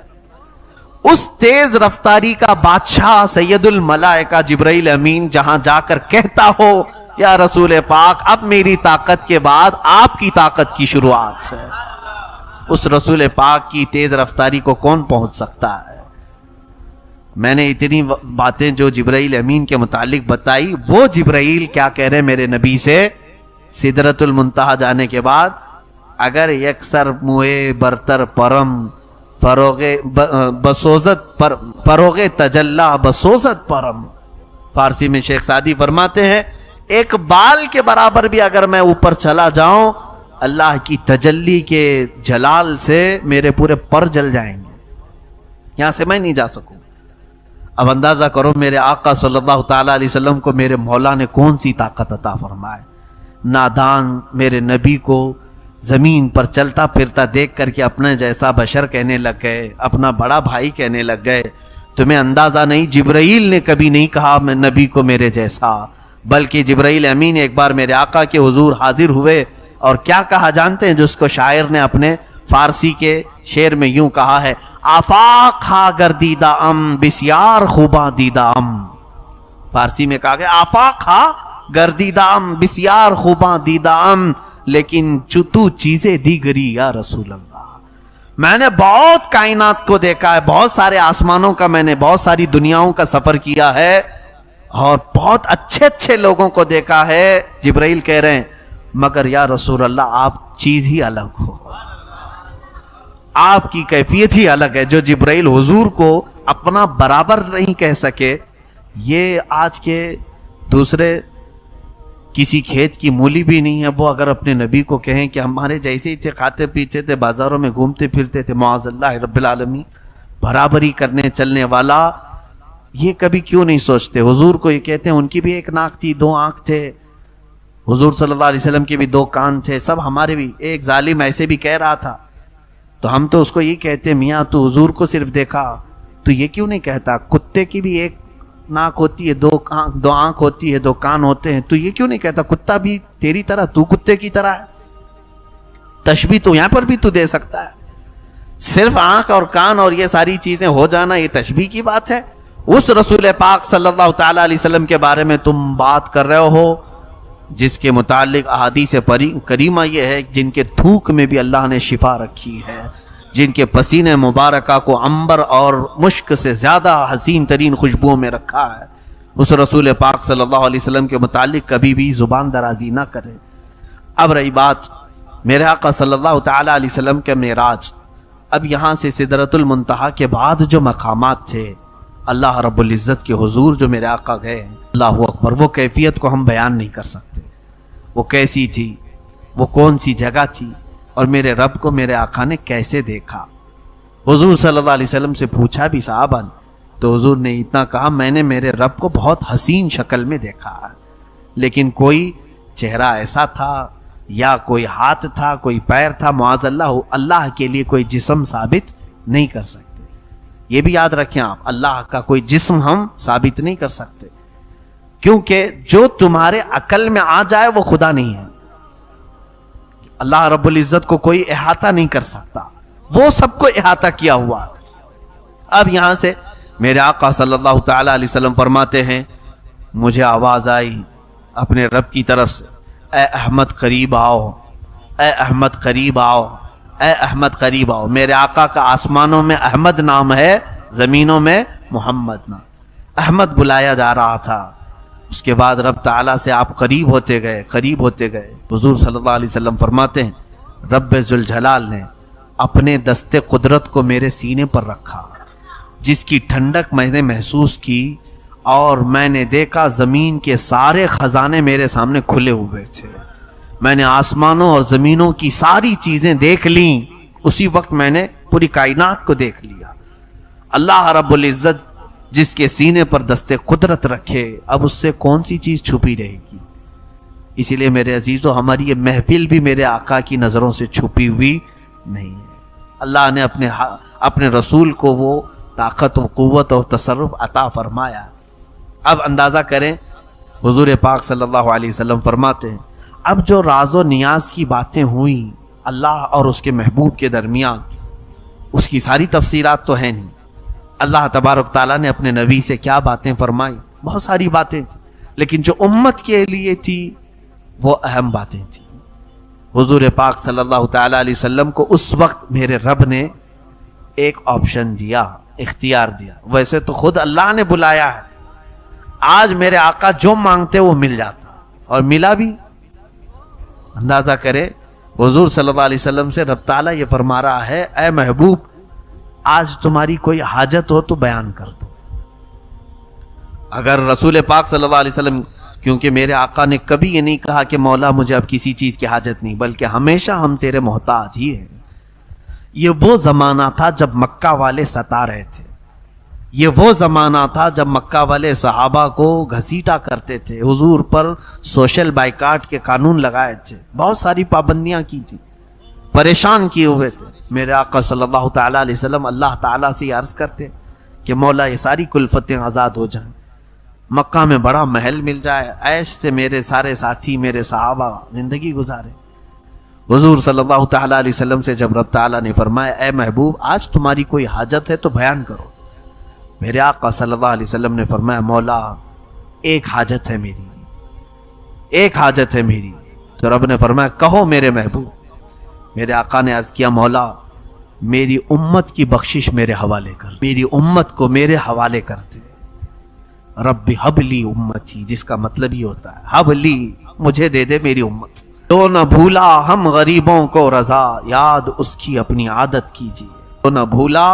اس تیز رفتاری کا بادشاہ سید الملائکہ جبرائیل امین جہاں جا کر کہتا ہو یا رسول پاک اب میری طاقت کے بعد آپ کی طاقت کی شروعات ہے، اس رسول پاک کی تیز رفتاری کو کون پہنچ سکتا ہے؟ میں نے اتنی باتیں جو جبرائیل امین کے متعلق بتائی، وہ جبرائیل کیا کہہ رہے میرے نبی سے سدرۃ المنتہا جانے کے بعد، اگر یکسر موئے برتر پرم فروغ تجلا بسوزت پرم۔ فارسی میں شیخ سعدی فرماتے ہیں ایک بال کے برابر بھی اگر میں اوپر چلا جاؤں، اللہ کی تجلی کے جلال سے میرے پورے پر جل جائیں گے، یہاں سے میں نہیں جا سکوں۔ اب اندازہ کرو میرے آقا صلی اللہ تعالیٰ علیہ وسلم کو میرے مولا نے کون سی طاقت عطا فرمائے۔ نادان میرے نبی کو زمین پر چلتا پھرتا دیکھ کر کے اپنے جیسا بشر کہنے لگ گئے، اپنا بڑا بھائی کہنے لگ گئے۔ تمہیں اندازہ نہیں، جبرائیل نے کبھی نہیں کہا میں نبی کو میرے جیسا، بلکہ جبرائیل امین ایک بار میرے آقا کے حضور حاضر ہوئے اور کیا کہا جانتے ہیں؟ جس کو شاعر نے اپنے فارسی کے شعر میں یوں کہا ہے، آفاق ہا گردیدہ ام بسیار خوباں دیدہ ام۔ فارسی میں کہا گیا آفاق ہا گردیدہ ام بسیار خوباں دیدہ ام، لیکن تو چیزیں دیگری یا رسول اللہ۔ میں نے بہت کائنات کو دیکھا ہے، بہت سارے آسمانوں کا، میں نے بہت ساری دنیاؤں کا سفر کیا ہے اور بہت اچھے اچھے لوگوں کو دیکھا ہے۔ جبرائیل کہہ رہے ہیں مگر یا رسول اللہ آپ چیز ہی الگ ہو، آپ کی کیفیت ہی الگ ہے۔ جو جبرائیل حضور کو اپنا برابر نہیں کہہ سکے، یہ آج کے دوسرے کسی کھیت کی مولی بھی نہیں ہے، وہ اگر اپنے نبی کو کہیں کہ ہمارے جیسے ہی تھے، کھاتے پیتے تھے، بازاروں میں گھومتے پھرتے تھے، معاذ اللہ رب العالمین، برابری کرنے چلنے والا، یہ کبھی کیوں نہیں سوچتے؟ حضور کو یہ کہتے ہیں ان کی بھی ایک ناک تھی، دو آنکھ تھے، حضور صلی اللہ علیہ وسلم کے بھی دو کان تھے، سب ہمارے بھی۔ ایک ظالم ایسے بھی کہہ رہا تھا تو ہم تو اس کو یہ کہتے میاں تو حضور کو صرف دیکھا، تو یہ کیوں نہیں کہتا کتے کی بھی ایک ناک ہوتی ہے، دو آنکھ ہوتی ہے، دو کان ہوتے ہیں، تو یہ کیوں نہیں کہتا کتا بھی تیری طرح، تو کتے کی طرح ہے؟ تشبیہ تو یہاں پر بھی تو دے سکتا ہے۔ صرف آنکھ اور کان اور یہ ساری چیزیں ہو جانا یہ تشبیہ کی بات ہے؟ اس رسول پاک صلی اللہ تعالی علیہ وسلم کے بارے میں تم بات کر رہے ہو جس کے متعلق احادیث کریمہ یہ ہے جن کے تھوک میں بھی اللہ نے شفا رکھی ہے، جن کے پسینے مبارکہ کو عنبر اور مشک سے زیادہ حسین ترین خوشبوؤں میں رکھا ہے، اس رسول پاک صلی اللہ علیہ وسلم کے متعلق کبھی بھی زبان درازی نہ کرے۔ اب رہی بات میرے آقا صلی اللہ تعالی علیہ وسلم کے معراج، اب یہاں سے سدرۃ المنتہا کے بعد جو مقامات تھے اللہ رب العزت کے حضور جو میرے آقا گئے، اللہ اکبر، وہ کیفیت کو ہم بیان نہیں کر سکتے، وہ کیسی تھی، وہ کون سی جگہ تھی، اور میرے رب کو میرے آقا نے کیسے دیکھا۔ حضور صلی اللہ علیہ وسلم سے پوچھا بھی صحابہ نے تو حضور نے اتنا کہا میں نے میرے رب کو بہت حسین شکل میں دیکھا، لیکن کوئی چہرہ ایسا تھا یا کوئی ہاتھ تھا، کوئی پیر تھا، معاذ اللہ، اللہ کے لیے کوئی جسم ثابت نہیں کر سکتے۔ یہ بھی یاد رکھیں آپ، اللہ کا کوئی جسم ہم ثابت نہیں کر سکتے، کیونکہ جو تمہارے عقل میں آ جائے وہ خدا نہیں ہے۔ اللہ رب العزت کو کوئی احاطہ نہیں کر سکتا، وہ سب کو احاطہ کیا ہوا۔ اب یہاں سے میرے آقا صلی اللہ تعالی علیہ وسلم فرماتے ہیں مجھے آواز آئی اپنے رب کی طرف سے، اے احمد قریب آؤ، اے احمد قریب آؤ، اے احمد قریب آؤ۔ میرے آقا کا آسمانوں میں احمد نام ہے، زمینوں میں محمد نام، احمد بلایا جا رہا تھا۔ اس کے بعد رب تعالیٰ سے آپ قریب ہوتے گئے، قریب ہوتے گئے۔ حضور صلی اللہ علیہ وسلم فرماتے ہیں رب ذوالجلال نے اپنے دست قدرت کو میرے سینے پر رکھا، جس کی ٹھنڈک میں نے محسوس کی، اور میں نے دیکھا زمین کے سارے خزانے میرے سامنے کھلے ہوئے تھے، میں نے آسمانوں اور زمینوں کی ساری چیزیں دیکھ لیں، اسی وقت میں نے پوری کائنات کو دیکھ لیا۔ اللہ رب العزت جس کے سینے پر دست قدرت رکھے، اب اس سے کون سی چیز چھپی رہے گی؟ اسی لیے میرے عزیزو ہماری یہ محفل بھی میرے آقا کی نظروں سے چھپی ہوئی نہیں ہے۔ اللہ نے اپنے رسول کو وہ طاقت و قوت اور تصرف عطا فرمایا۔ اب اندازہ کریں حضور پاک صلی اللہ علیہ وسلم فرماتے ہیں اب جو راز و نیاز کی باتیں ہوئیں اللہ اور اس کے محبوب کے درمیان، اس کی ساری تفصیلات تو ہیں نہیں۔ اللہ تبارک تعالیٰ نے اپنے نبی سے کیا باتیں فرمائی، بہت ساری باتیں تھیں، لیکن جو امت کے لیے تھی وہ اہم باتیں تھیں۔ حضور پاک صلی اللہ تعالیٰ علیہ وسلم کو اس وقت میرے رب نے ایک آپشن دیا، اختیار دیا۔ ویسے تو خود اللہ نے بلایا ہے، آج میرے آقا جو مانگتے وہ مل جاتا، اور ملا بھی۔ اندازہ کرے حضور صلی اللہ علیہ وسلم سے رب تعالیٰ یہ فرما رہا ہے اے محبوب آج تمہاری کوئی حاجت ہو تو بیان کر دو۔ اگر رسول پاک صلی اللہ علیہ وسلم، کیونکہ میرے آقا نے کبھی یہ نہیں کہا کہ مولا مجھے اب کسی چیز کی حاجت نہیں، بلکہ ہمیشہ ہم تیرے محتاج ہی ہیں۔ یہ وہ زمانہ تھا جب مکہ والے ستا رہے تھے، یہ وہ زمانہ تھا جب مکہ والے صحابہ کو گھسیٹا کرتے تھے، حضور پر سوشل بائیکاٹ کے قانون لگائے تھے، بہت ساری پابندیاں کی تھی، پریشان کیے ہوئے تھے۔ میرے آقا صلی اللہ تعالیٰ علیہ وسلم اللہ تعالیٰ سے یہ عرض کرتے کہ مولا یہ ساری کلفتیں آزاد ہو جائیں، مکہ میں بڑا محل مل جائے، عیش سے میرے سارے ساتھی میرے صحابہ زندگی گزارے۔ حضور صلی اللہ تعالیٰ علیہ وسلم سے جب رب تعالیٰ نے فرمایا اے محبوب آج تمہاری کوئی حاجت ہے تو بیان کرو، میرے آقا صلی اللہ علیہ وسلم نے فرمایا مولا ایک حاجت ہے میری، ایک حاجت ہے میری۔ تو رب نے فرمایا کہو میرے محبوب۔ میرے آقا نے عرض کیا مولا میری امت کی بخشش میرے حوالے کر، میری امت کو میرے حوالے کر دے۔ رب حب لی امتی، جس کا مطلب یہ ہوتا ہے حب لی، مجھے دے دے میری امت۔ تو نہ بھولا ہم غریبوں کو رضا، یاد اس کی اپنی عادت کیجیے۔ تو نہ بھولا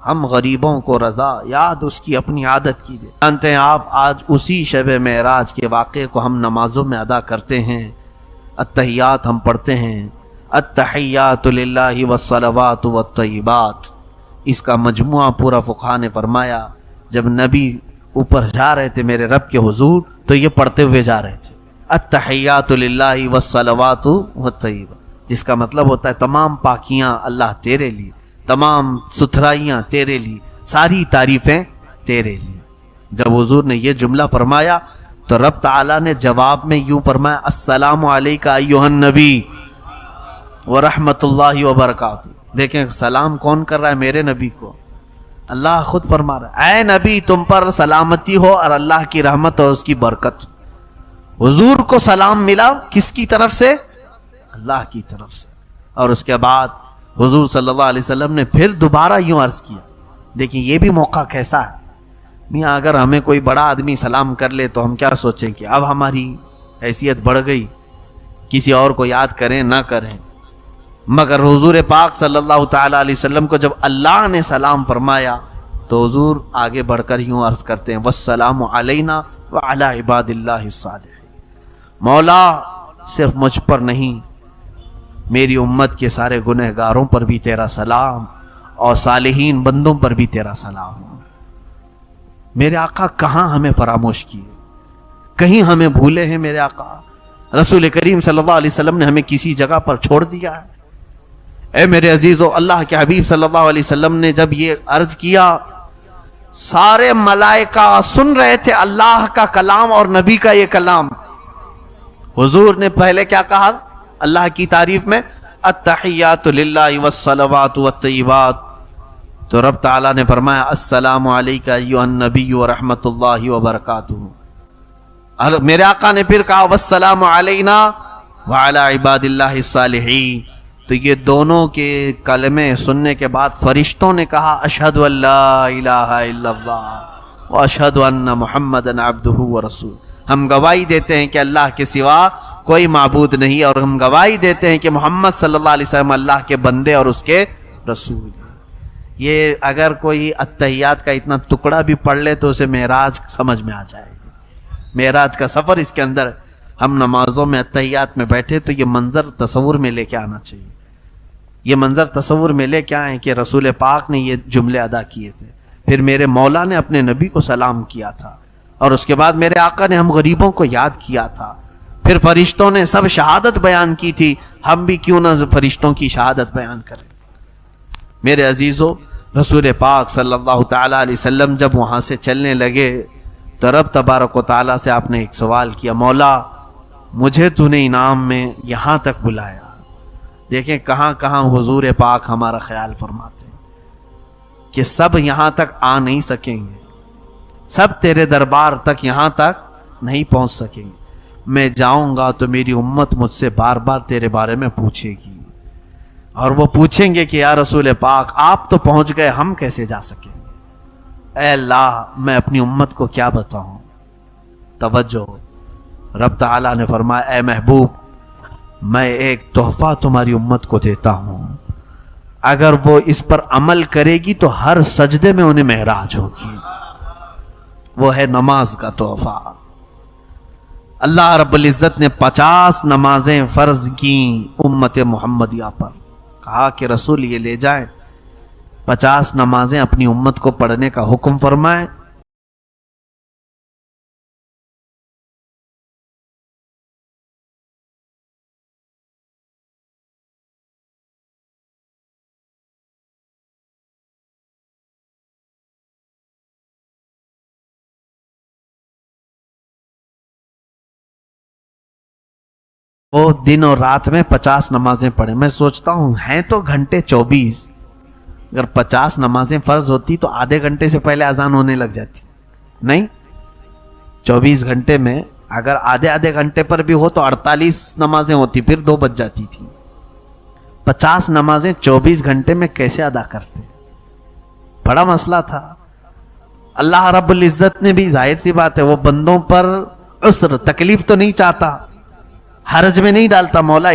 ہم غریبوں کو رضا، یاد اس کی اپنی عادت کیجیے۔ جانتے ہیں آپ آج اسی شب معراج کے واقعے کو ہم نمازوں میں ادا کرتے ہیں، التحیات ہم پڑھتے ہیں، التحیات للہ والصلوات والطیبات، اس کا مجموعہ پورا فقہا نے فرمایا جب نبی اوپر جا رہے تھے میرے رب کے حضور تو یہ پڑھتے ہوئے جا رہے تھے التحیات للہ والصلوات والطیبات، جس کا مطلب ہوتا ہے تمام پاکیاں اللہ تیرے لیے، تمام ستھرائیاں تیرے لیے، ساری تعریفیں تیرے لیے۔ جب حضور نے یہ جملہ فرمایا تو رب تعالیٰ نے جواب میں یوں فرمایا السلام علیکہ ایھا النبی ورحمۃ اللہ وبرکاتہ۔ دیکھیں سلام کون کر رہا ہے؟ میرے نبی کو اللہ خود فرما رہا ہے اے نبی تم پر سلامتی ہو اور اللہ کی رحمت اور اس کی برکت۔ حضور کو سلام ملا کس کی طرف سے؟ اللہ کی طرف سے۔ اور اس کے بعد حضور صلی اللہ علیہ وسلم نے پھر دوبارہ یوں عرض کیا، دیکھیں یہ بھی موقع کیسا ہے میاں، اگر ہمیں کوئی بڑا آدمی سلام کر لے تو ہم کیا سوچیں کہ اب ہماری حیثیت بڑھ گئی، کسی اور کو یاد کریں نہ کریں، مگر حضور پاک صلی اللہ تعالی علیہ وسلم کو جب اللہ نے سلام فرمایا تو حضور آگے بڑھ کر یوں عرض کرتے ہیں والسلام علینا وعلی عباد اللہ الصالحین۔ مولا صرف مجھ پر نہیں، میری امت کے سارے گنہگاروں پر بھی تیرا سلام اور صالحین بندوں پر بھی تیرا سلام۔ میرے آقا کہاں ہمیں فراموش کیے، کہیں ہمیں بھولے ہیں میرے آقا؟ رسول کریم صلی اللہ علیہ وسلم نے ہمیں کسی جگہ پر چھوڑ دیا ہے؟ اے میرے عزیزو، اللہ کے حبیب صلی اللہ علیہ وسلم نے جب یہ عرض کیا سارے ملائکہ سن رہے تھے اللہ کا کلام اور نبی کا یہ کلام۔ حضور نے پہلے کیا کہا اللہ کی تعریف میں؟ التحیات للہ والصلوات والطیبات، تو رب تعالیٰ نے فرمایا السلام علیکہ ایھا النبی ورحمۃ اللہ وبرکاتہ۔ میرے آقا نے پھر کہا والسلام علینا وعلی عباد اللہ الصالحین۔ تو یہ دونوں کے کلمے سننے کے بعد فرشتوں نے کہا اشہد ان لا الہ الا اللہ واشہد ان محمدًا عبدہ ورسولہ، ہم گواہی دیتے ہیں کہ اللہ کے سوا کوئی معبود نہیں، اور ہم گواہی دیتے ہیں کہ محمد صلی اللہ علیہ وسلم اللہ کے بندے اور اس کے رسول ہیں۔ یہ اگر کوئی اتحیات کا اتنا ٹکڑا بھی پڑھ لے تو اسے معراج سمجھ میں آ جائے گی، معراج کا سفر اس کے اندر۔ ہم نمازوں میں اتحیات میں بیٹھے تو یہ منظر تصور میں لے کے آنا چاہیے، یہ منظر تصور میں لے کے آئیں کہ رسول پاک نے یہ جملے ادا کیے تھے، پھر میرے مولا نے اپنے نبی کو سلام کیا تھا، اور اس کے بعد میرے آقا نے ہم غریبوں کو یاد کیا تھا، پھر فرشتوں نے سب شہادت بیان کی تھی، ہم بھی کیوں نہ فرشتوں کی شہادت بیان کریں۔ میرے عزیزو، رسول پاک صلی اللہ تعالی علیہ وسلم جب وہاں سے چلنے لگے تو رب تبارک و تعالیٰ سے آپ نے ایک سوال کیا، مولا مجھے تو نے انعام میں یہاں تک بلایا۔ دیکھیں کہاں کہاں حضور پاک ہمارا خیال فرماتے ہیں کہ سب یہاں تک آ نہیں سکیں گے، سب تیرے دربار تک یہاں تک نہیں پہنچ سکیں گے، میں جاؤں گا تو میری امت مجھ سے بار بار تیرے بارے میں پوچھے گی، اور وہ پوچھیں گے کہ یا رسول پاک آپ تو پہنچ گئے، ہم کیسے جا سکیں گے؟ اے اللہ میں اپنی امت کو کیا بتاؤں؟ توجہ، رب تعالیٰ نے فرمایا اے محبوب میں ایک تحفہ تمہاری امت کو دیتا ہوں، اگر وہ اس پر عمل کرے گی تو ہر سجدے میں انہیں معراج ہوگی، وہ ہے نماز کا تحفہ۔ اللہ رب العزت نے 50 نمازیں فرض کی امت محمدیہ پر، کہا کہ رسول یہ لے جائیں 50 نمازیں اپنی امت کو پڑھنے کا حکم فرمائیں۔ وہ دن اور رات میں 50 نمازیں پڑھیں۔ میں سوچتا ہوں ہیں تو گھنٹے 24، اگر 50 نمازیں فرض ہوتی تو آدھے گھنٹے سے پہلے اذان ہونے لگ جاتی، نہیں 24 گھنٹے میں اگر آدھے گھنٹے پر بھی ہو تو 48 نمازیں ہوتی، پھر 2 بج جاتی تھی۔ 50 نمازیں 24 گھنٹے میں کیسے ادا کرتے؟ بڑا مسئلہ تھا۔ اللہ رب العزت نے بھی ظاہر سی بات ہے وہ بندوں پر عسر تکلیف تو نہیں چاہتا، حرج میں نہیں ڈالتا، مولا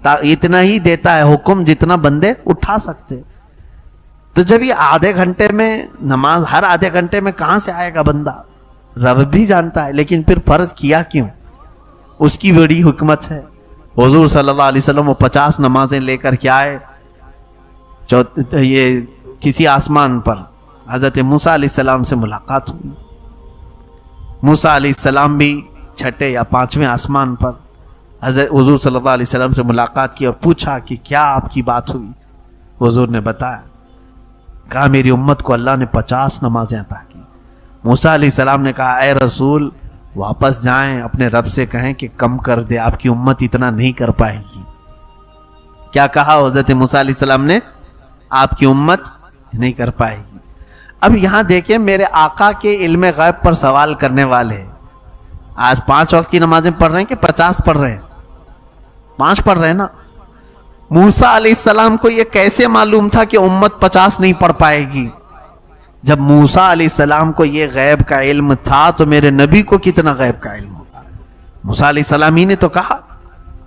اتنا ہی دیتا ہے حکم جتنا بندے اٹھا سکتے۔ تو جب یہ آدھے گھنٹے میں نماز، ہر آدھے گھنٹے میں کہاں سے آئے گا بندہ؟ رب بھی جانتا ہے، لیکن پھر فرض کیا کیوں؟ اس کی بڑی حکمت ہے۔ حضور صلی اللہ علیہ وسلم وہ 50 نمازیں لے کر کے آئے، یہ کسی آسمان پر حضرت موسیٰ علیہ السلام سے ملاقات ہوئی. موسیٰ علیہ السلام بھی چھٹے یا پانچویں آسمان پر حضرت حضور صلی اللہ علیہ وسلم سے ملاقات کی اور پوچھا کہ کیا آپ کی بات ہوئی. حضور نے بتایا، کہا میری امت کو اللہ نے 50 نمازیں عطا کی. موسیٰ علیہ السلام نے کہا اے رسول واپس جائیں اپنے رب سے کہیں کہ کم کر دے، آپ کی امت اتنا نہیں کر پائے گی. کیا کہا حضرت موسیٰ علیہ السلام نے؟ آپ کی امت نہیں کر پائے گی. اب یہاں دیکھیں میرے آقا کے علم غیب پر سوال کرنے والے آج 5 وقت کی نمازیں پڑھ رہے ہیں کہ 50 پڑھ رہے ہیں؟ 5 پڑھ رہے ہیں نا. موسیٰ علیہ السلام کو یہ کیسے معلوم تھا کہ امت 50 نہیں پڑھ پائے گی؟ جب موسیٰ علیہ السلام کو یہ غیب کا علم تھا تو میرے نبی کو کتنا غیب کا علم ہوگا. موسیٰ علیہ السلام ہی نے تو کہا.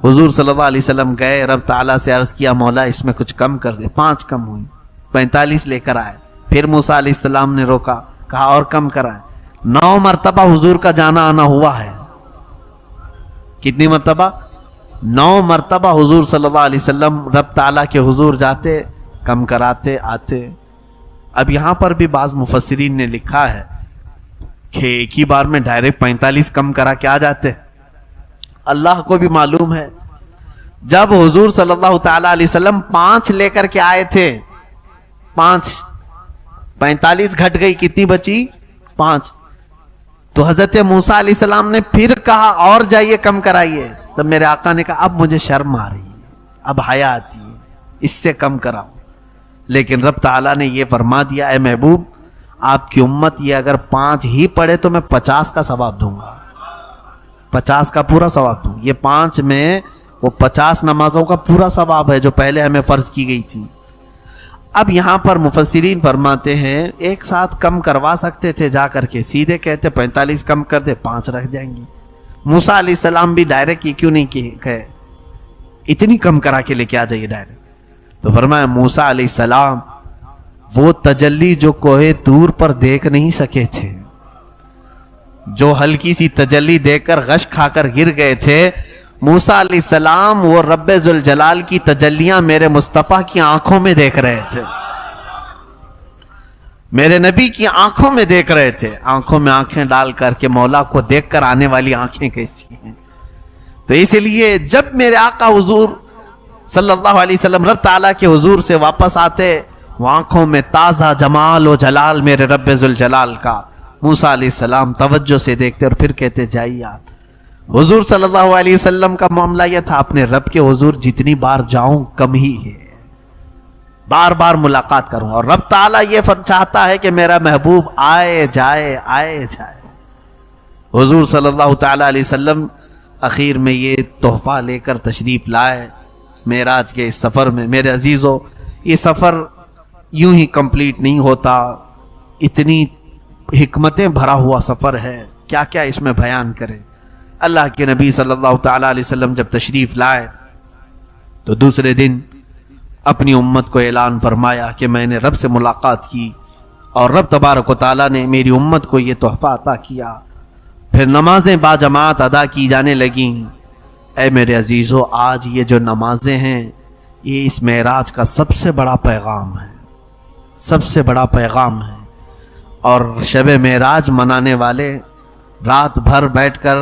حضور صلی اللہ علیہ وسلم گئے رب تعالیٰ سے عرض کیا مولا اس میں کچھ کم کر دے. 5 کم ہوئی، 45 لے کر آئے. پھر موسیٰ علیہ السلام نے روکا، کہا اور کم کرائے. 9 مرتبہ حضور کا جانا آنا ہوا ہے. کتنی مرتبہ؟ 9 مرتبہ حضور صلی اللہ علیہ وسلم رب تعالیٰ کے حضور جاتے، کم کراتے آتے. اب یہاں پر بھی بعض مفسرین نے لکھا ہے کہ ایک ہی بار میں ڈائریکٹ 45 کم کرا کے آ جاتے. اللہ کو بھی معلوم ہے جب حضور صلی اللہ تعالیٰ علیہ وسلم 5 لے کر کے آئے تھے، 45 گھٹ گئی، کتنی بچی؟ 5. تو حضرت موسیٰ علیہ السلام نے پھر کہا اور جائیے کم کرائیے. تب میرے آقا نے کہا اب مجھے شرم آ رہی ہے، اب حیا آتی ہے، اس سے کم کراؤ. لیکن رب تعالیٰ نے یہ فرما دیا اے محبوب آپ کی امت یہ اگر 5 ہی پڑھے تو میں 50 کا ثواب دوں گا، 50 کا پورا ثواب دوں. یہ 5 میں وہ 50 نمازوں کا پورا ثواب ہے جو پہلے ہمیں فرض کی گئی تھی. اب یہاں پر مفسرین فرماتے ہیں ایک ساتھ کم کروا سکتے تھے، جا کر کے سیدھے کہتے 45 کم کر دے، 5 رکھ جائیں گے. موسیٰ علیہ السلام بھی ڈائریکٹ یہ کیوں نہیں کہے اتنی کم کرا کے لے کے آ جائیے ڈائریکٹ؟ تو فرمایا موسیٰ علیہ السلام وہ تجلی جو کوہ طور پر دیکھ نہیں سکے تھے، جو ہلکی سی تجلی دیکھ کر غش کھا کر گر گئے تھے، موسیٰ علیہ السلام وہ رب ذوالجلال کی تجلیاں میرے مصطفیٰ کی آنکھوں میں دیکھ رہے تھے، میرے نبی کی آنکھوں میں دیکھ رہے تھے. آنکھوں میں آنکھیں ڈال کر کے مولا کو دیکھ کر آنے والی آنکھیں کیسی ہیں. تو اس لیے جب میرے آقا حضور صلی اللہ علیہ وسلم رب تعالیٰ کے حضور سے واپس آتے، وہ آنکھوں میں تازہ جمال و جلال میرے رب ذوالجلال کا. موسیٰ علیہ السلام توجہ سے دیکھتے اور پھر کہتے جائیے آپ. حضور صلی اللہ علیہ وسلم کا معاملہ یہ تھا اپنے رب کے حضور جتنی بار جاؤں کم ہی ہے، بار بار ملاقات کروں. اور رب تعالیٰ یہ چاہتا ہے کہ میرا محبوب آئے جائے آئے جائے. حضور صلی اللہ تعالیٰ علیہ وسلم اخیر میں یہ تحفہ لے کر تشریف لائے معراج کے اس سفر میں. میرے عزیزو یہ سفر یوں ہی کمپلیٹ نہیں ہوتا، اتنی حکمتیں بھرا ہوا سفر ہے، کیا کیا اس میں بیان کرے. اللہ کے نبی صلی اللہ تعالیٰ علیہ وسلم جب تشریف لائے تو دوسرے دن اپنی امت کو اعلان فرمایا کہ میں نے رب سے ملاقات کی اور رب تبارک و تعالیٰ نے میری امت کو یہ تحفہ عطا کیا. پھر نمازیں باجماعت ادا کی جانے لگیں. اے میرے عزیزو آج یہ جو نمازیں ہیں یہ اس معراج کا سب سے بڑا پیغام ہے، سب سے بڑا پیغام ہے. اور شب معراج منانے والے رات بھر بیٹھ کر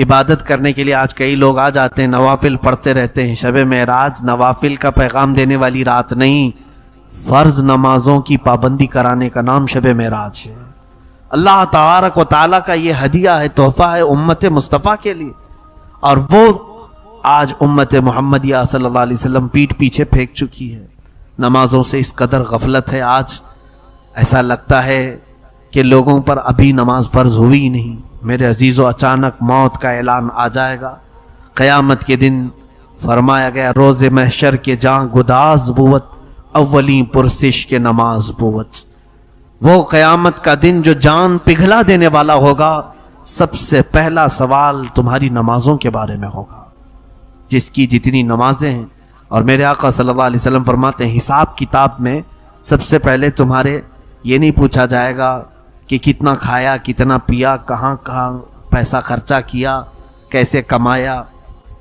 عبادت کرنے کے لیے آج کئی لوگ آ جاتے ہیں، نوافل پڑھتے رہتے ہیں. شب معراج نوافل کا پیغام دینے والی رات نہیں، فرض نمازوں کی پابندی کرانے کا نام شب معراج ہے. اللہ تبارک و تعالیٰ کا یہ ہدیہ ہے، تحفہ ہے امت مصطفیٰ کے لیے. اور وہ آج امت محمدیہ صلی اللہ علیہ وسلم پیٹھ پیچھے پھینک چکی ہے. نمازوں سے اس قدر غفلت ہے، آج ایسا لگتا ہے کہ لوگوں پر ابھی نماز فرض ہوئی نہیں. میرے عزیزو اچانک موت کا اعلان آ جائے گا. قیامت کے دن فرمایا گیا روز محشر کے جاں گداز بوت، اولین پرسش کے نماز بوت. وہ قیامت کا دن جو جان پگھلا دینے والا ہوگا، سب سے پہلا سوال تمہاری نمازوں کے بارے میں ہوگا، جس کی جتنی نمازیں ہیں. اور میرے آقا صلی اللہ علیہ وسلم فرماتے ہیں حساب کتاب میں سب سے پہلے تمہارے یہ نہیں پوچھا جائے گا کہ کتنا کھایا، کتنا پیا، کہاں کہاں پیسہ خرچہ کیا، کیسے کمایا.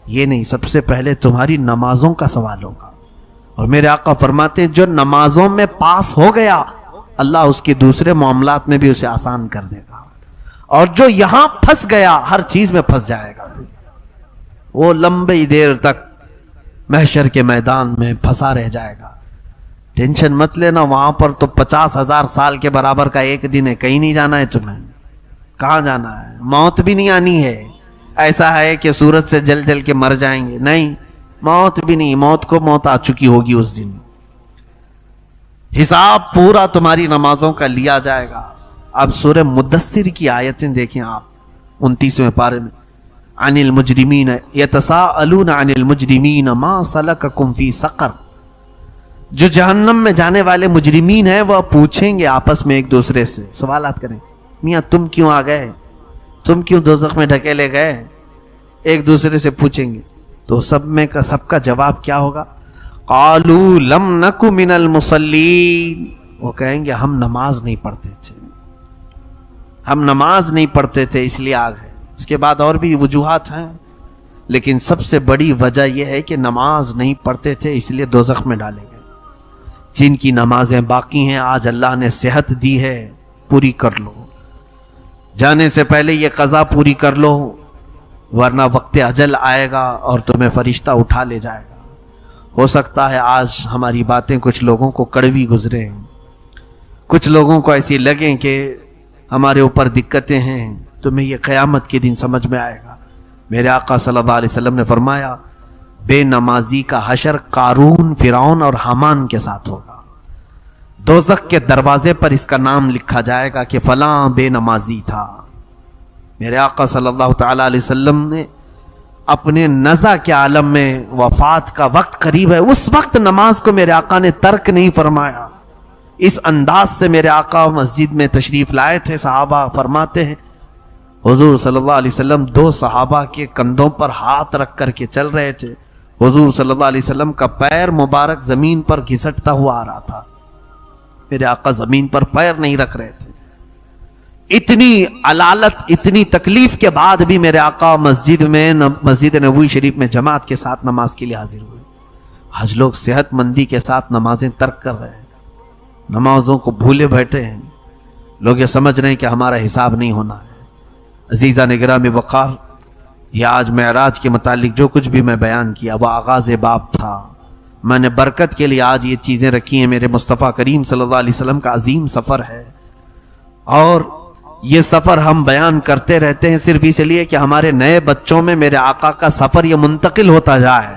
یہ نہیں، سب سے پہلے تمہاری نمازوں کا سوال ہوگا. اور میرے آقا فرماتے ہیں جو نمازوں میں پاس ہو گیا اللہ اس کے دوسرے معاملات میں بھی اسے آسان کر دے گا، اور جو یہاں پھنس گیا ہر چیز میں پھنس جائے گا، وہ لمبی دیر تک محشر کے میدان میں پھنسا رہ جائے گا۔ ٹینشن مت لینا، وہاں پر تو 50,000 سال کے برابر کا ایک دن ہے، کہیں نہیں جانا ہے تمہیں، کہاں جانا ہے؟ موت بھی نہیں آنی ہے، ایسا ہے کہ سورج سے جل جل کے مر جائیں گے، نہیں، موت بھی نہیں، موت کو موت آ چکی ہوگی اس دن۔ حساب پورا تمہاری نمازوں کا لیا جائے گا۔ اب سورہ مدثر کی آیتیں دیکھیں آپ، 29ویں پارے میں، عن المجرمین یتساءلون عن المجرمین ما سلککم فی سقر، جو جہنم میں جانے والے مجرمین ہیں وہ پوچھیں گے آپس میں ایک دوسرے سے، سوالات کریں، میاں تم کیوں آ گئے، تم کیوں دوزخ میں ڈھکیلے گئے، ایک دوسرے سے پوچھیں گے، تو سب کا جواب کیا ہوگا؟ قالوا لم نک من المصلین، وہ کہیں گے ہم نماز نہیں پڑھتے تھے، ہم نماز نہیں پڑھتے تھے اس لیے آ گئے۔ اس کے بعد اور بھی وجوہات ہیں، لیکن سب سے بڑی وجہ یہ ہے کہ نماز نہیں پڑھتے تھے اس لیے دوزخ میں ڈالے گئے۔ جن کی نمازیں باقی ہیں آج اللہ نے صحت دی ہے، پوری کر لو، جانے سے پہلے یہ قضا پوری کر لو، ورنہ وقت اجل آئے گا اور تمہیں فرشتہ اٹھا لے جائے گا۔ ہو سکتا ہے آج ہماری باتیں کچھ لوگوں کو کڑوی گزریں، کچھ لوگوں کو ایسی لگیں کہ ہمارے اوپر دقتیں ہیں، تمہیں یہ قیامت کے دن سمجھ میں آئے گا۔ میرے آقا صلی اللہ علیہ وسلم نے فرمایا بے نمازی کا حشر قارون، فرعون اور حامان کے ساتھ ہوگا۔ دوزخ کے دروازے پر اس کا نام لکھا جائے گا کہ فلاں بے نمازی تھا۔ میرے آقا صلی اللہ تعالی علیہ وسلم نے اپنے نزع کے عالم میں، وفات کا وقت قریب ہے، اس وقت نماز کو میرے آقا نے ترک نہیں فرمایا۔ اس انداز سے میرے آقا مسجد میں تشریف لائے تھے، صحابہ فرماتے ہیں حضور صلی اللہ علیہ وسلم 2 صحابہ کے کندھوں پر ہاتھ رکھ کر کے چل رہے تھے، حضور صلی اللہ علیہ وسلم کا پیر مبارک زمین پر گھسٹتا ہوا آ رہا تھا، میرے آقا زمین پر پیر نہیں رکھ رہے تھے۔ اتنی علالت، اتنی تکلیف کے بعد بھی میرے آقا مسجد نبوی شریف میں جماعت کے ساتھ نماز کے لیے حاضر ہوئے۔ آج لوگ صحت مندی کے ساتھ نمازیں ترک کر رہے ہیں، نمازوں کو بھولے بیٹھے ہیں، لوگ یہ سمجھ رہے ہیں کہ ہمارا حساب نہیں ہونا ہے۔ عزیزان گرامی وقار، یہ آج معراج کے متعلق جو کچھ بھی میں بیان کیا وہ آغاز باب تھا۔ میں نے برکت کے لیے آج یہ چیزیں رکھی ہیں۔ میرے مصطفیٰ کریم صلی اللہ علیہ وسلم کا عظیم سفر ہے، اور یہ سفر ہم بیان کرتے رہتے ہیں صرف اس لیے کہ ہمارے نئے بچوں میں میرے آقا کا سفر یہ منتقل ہوتا جائے،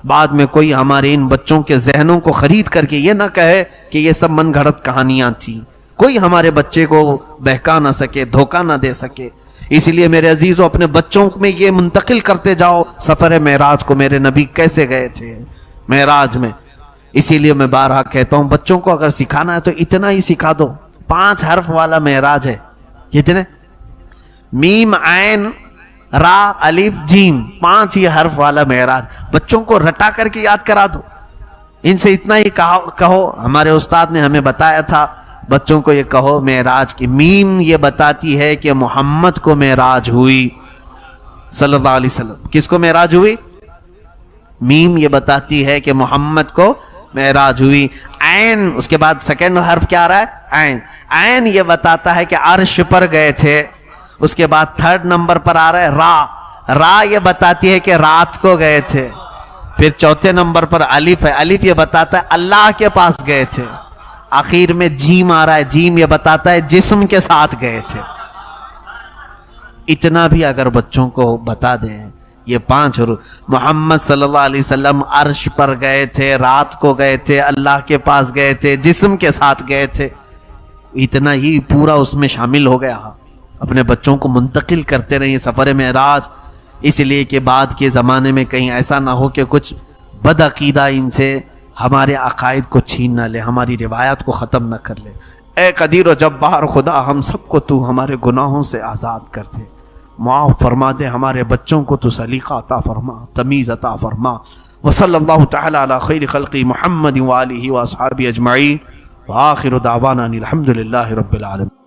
بعد میں کوئی ہمارے ان بچوں کے ذہنوں کو خرید کر کے یہ نہ کہے کہ یہ سب من گھڑت کہانیاں تھیں، کوئی ہمارے بچے کو بہکا نہ سکے، دھوکہ نہ دے سکے۔ اس لیے میرے عزیزوں اپنے بچوں میں یہ منتقل کرتے جاؤ سفر معراج کو، میرے نبی کیسے گئے تھے معراج میں۔ اسی لیے میں بارہا کہتا ہوں بچوں کو اگر سکھانا ہے تو اتنا ہی سکھا دو، 5 حرف والا معراج ہے، کتنے؟ میم عین را الف جیم، 5 ہی حرف والا معراج۔ بچوں کو رٹا کر کے یاد کرا دو، ان سے اتنا ہی کہو۔ ہمارے استاد نے ہمیں بتایا تھا بچوں کو یہ کہو معراج کی میم یہ بتاتی ہے کہ محمد کو معراج ہوئی صلی اللہ علیہ وسلم۔ کس کو معراج ہوئی؟ میم یہ بتاتی ہے کہ محمد کو معراج ہوئی۔ عین، اس کے بعد سیکنڈ حرف کیا آ رہا ہے؟ عین۔ عین یہ بتاتا ہے کہ عرش پر گئے تھے۔ اس کے بعد 3rd نمبر پر آ رہا ہے را۔ را یہ بتاتی ہے کہ رات کو گئے تھے۔ پھر 4تھے نمبر پر الف ہے۔ الف یہ بتاتا ہے اللہ کے پاس گئے تھے۔ آخر میں جیم آ رہا ہے۔ جیم یہ بتاتا ہے جسم کے ساتھ گئے تھے۔ اتنا بھی اگر بچوں کو بتا دیں یہ 5 محمد صلی اللہ علیہ وسلم عرش پر گئے تھے، رات کو گئے تھے، اللہ کے پاس گئے تھے، جسم کے ساتھ گئے تھے، اتنا ہی پورا اس میں شامل ہو گیا۔ اپنے بچوں کو منتقل کرتے رہیے سفر معراج، اس لیے کہ بعد کے زمانے میں کہیں ایسا نہ ہو کہ کچھ بد عقیدہ ان سے ہمارے عقائد کو چھین نہ لے، ہماری روایات کو ختم نہ کر لے۔ اے قدیر و جبار خدا، ہم سب کو تو ہمارے گناہوں سے آزاد کر دے، معاف فرما دے، ہمارے بچوں کو تو سلیقہ عطا فرما، تمیز عطا فرما۔ وصلی اللہ تعالی علی خیر خلقی محمد وآلہ واصحابہ اجمعین، وآخر دعوانا الحمد للہ رب العالمین۔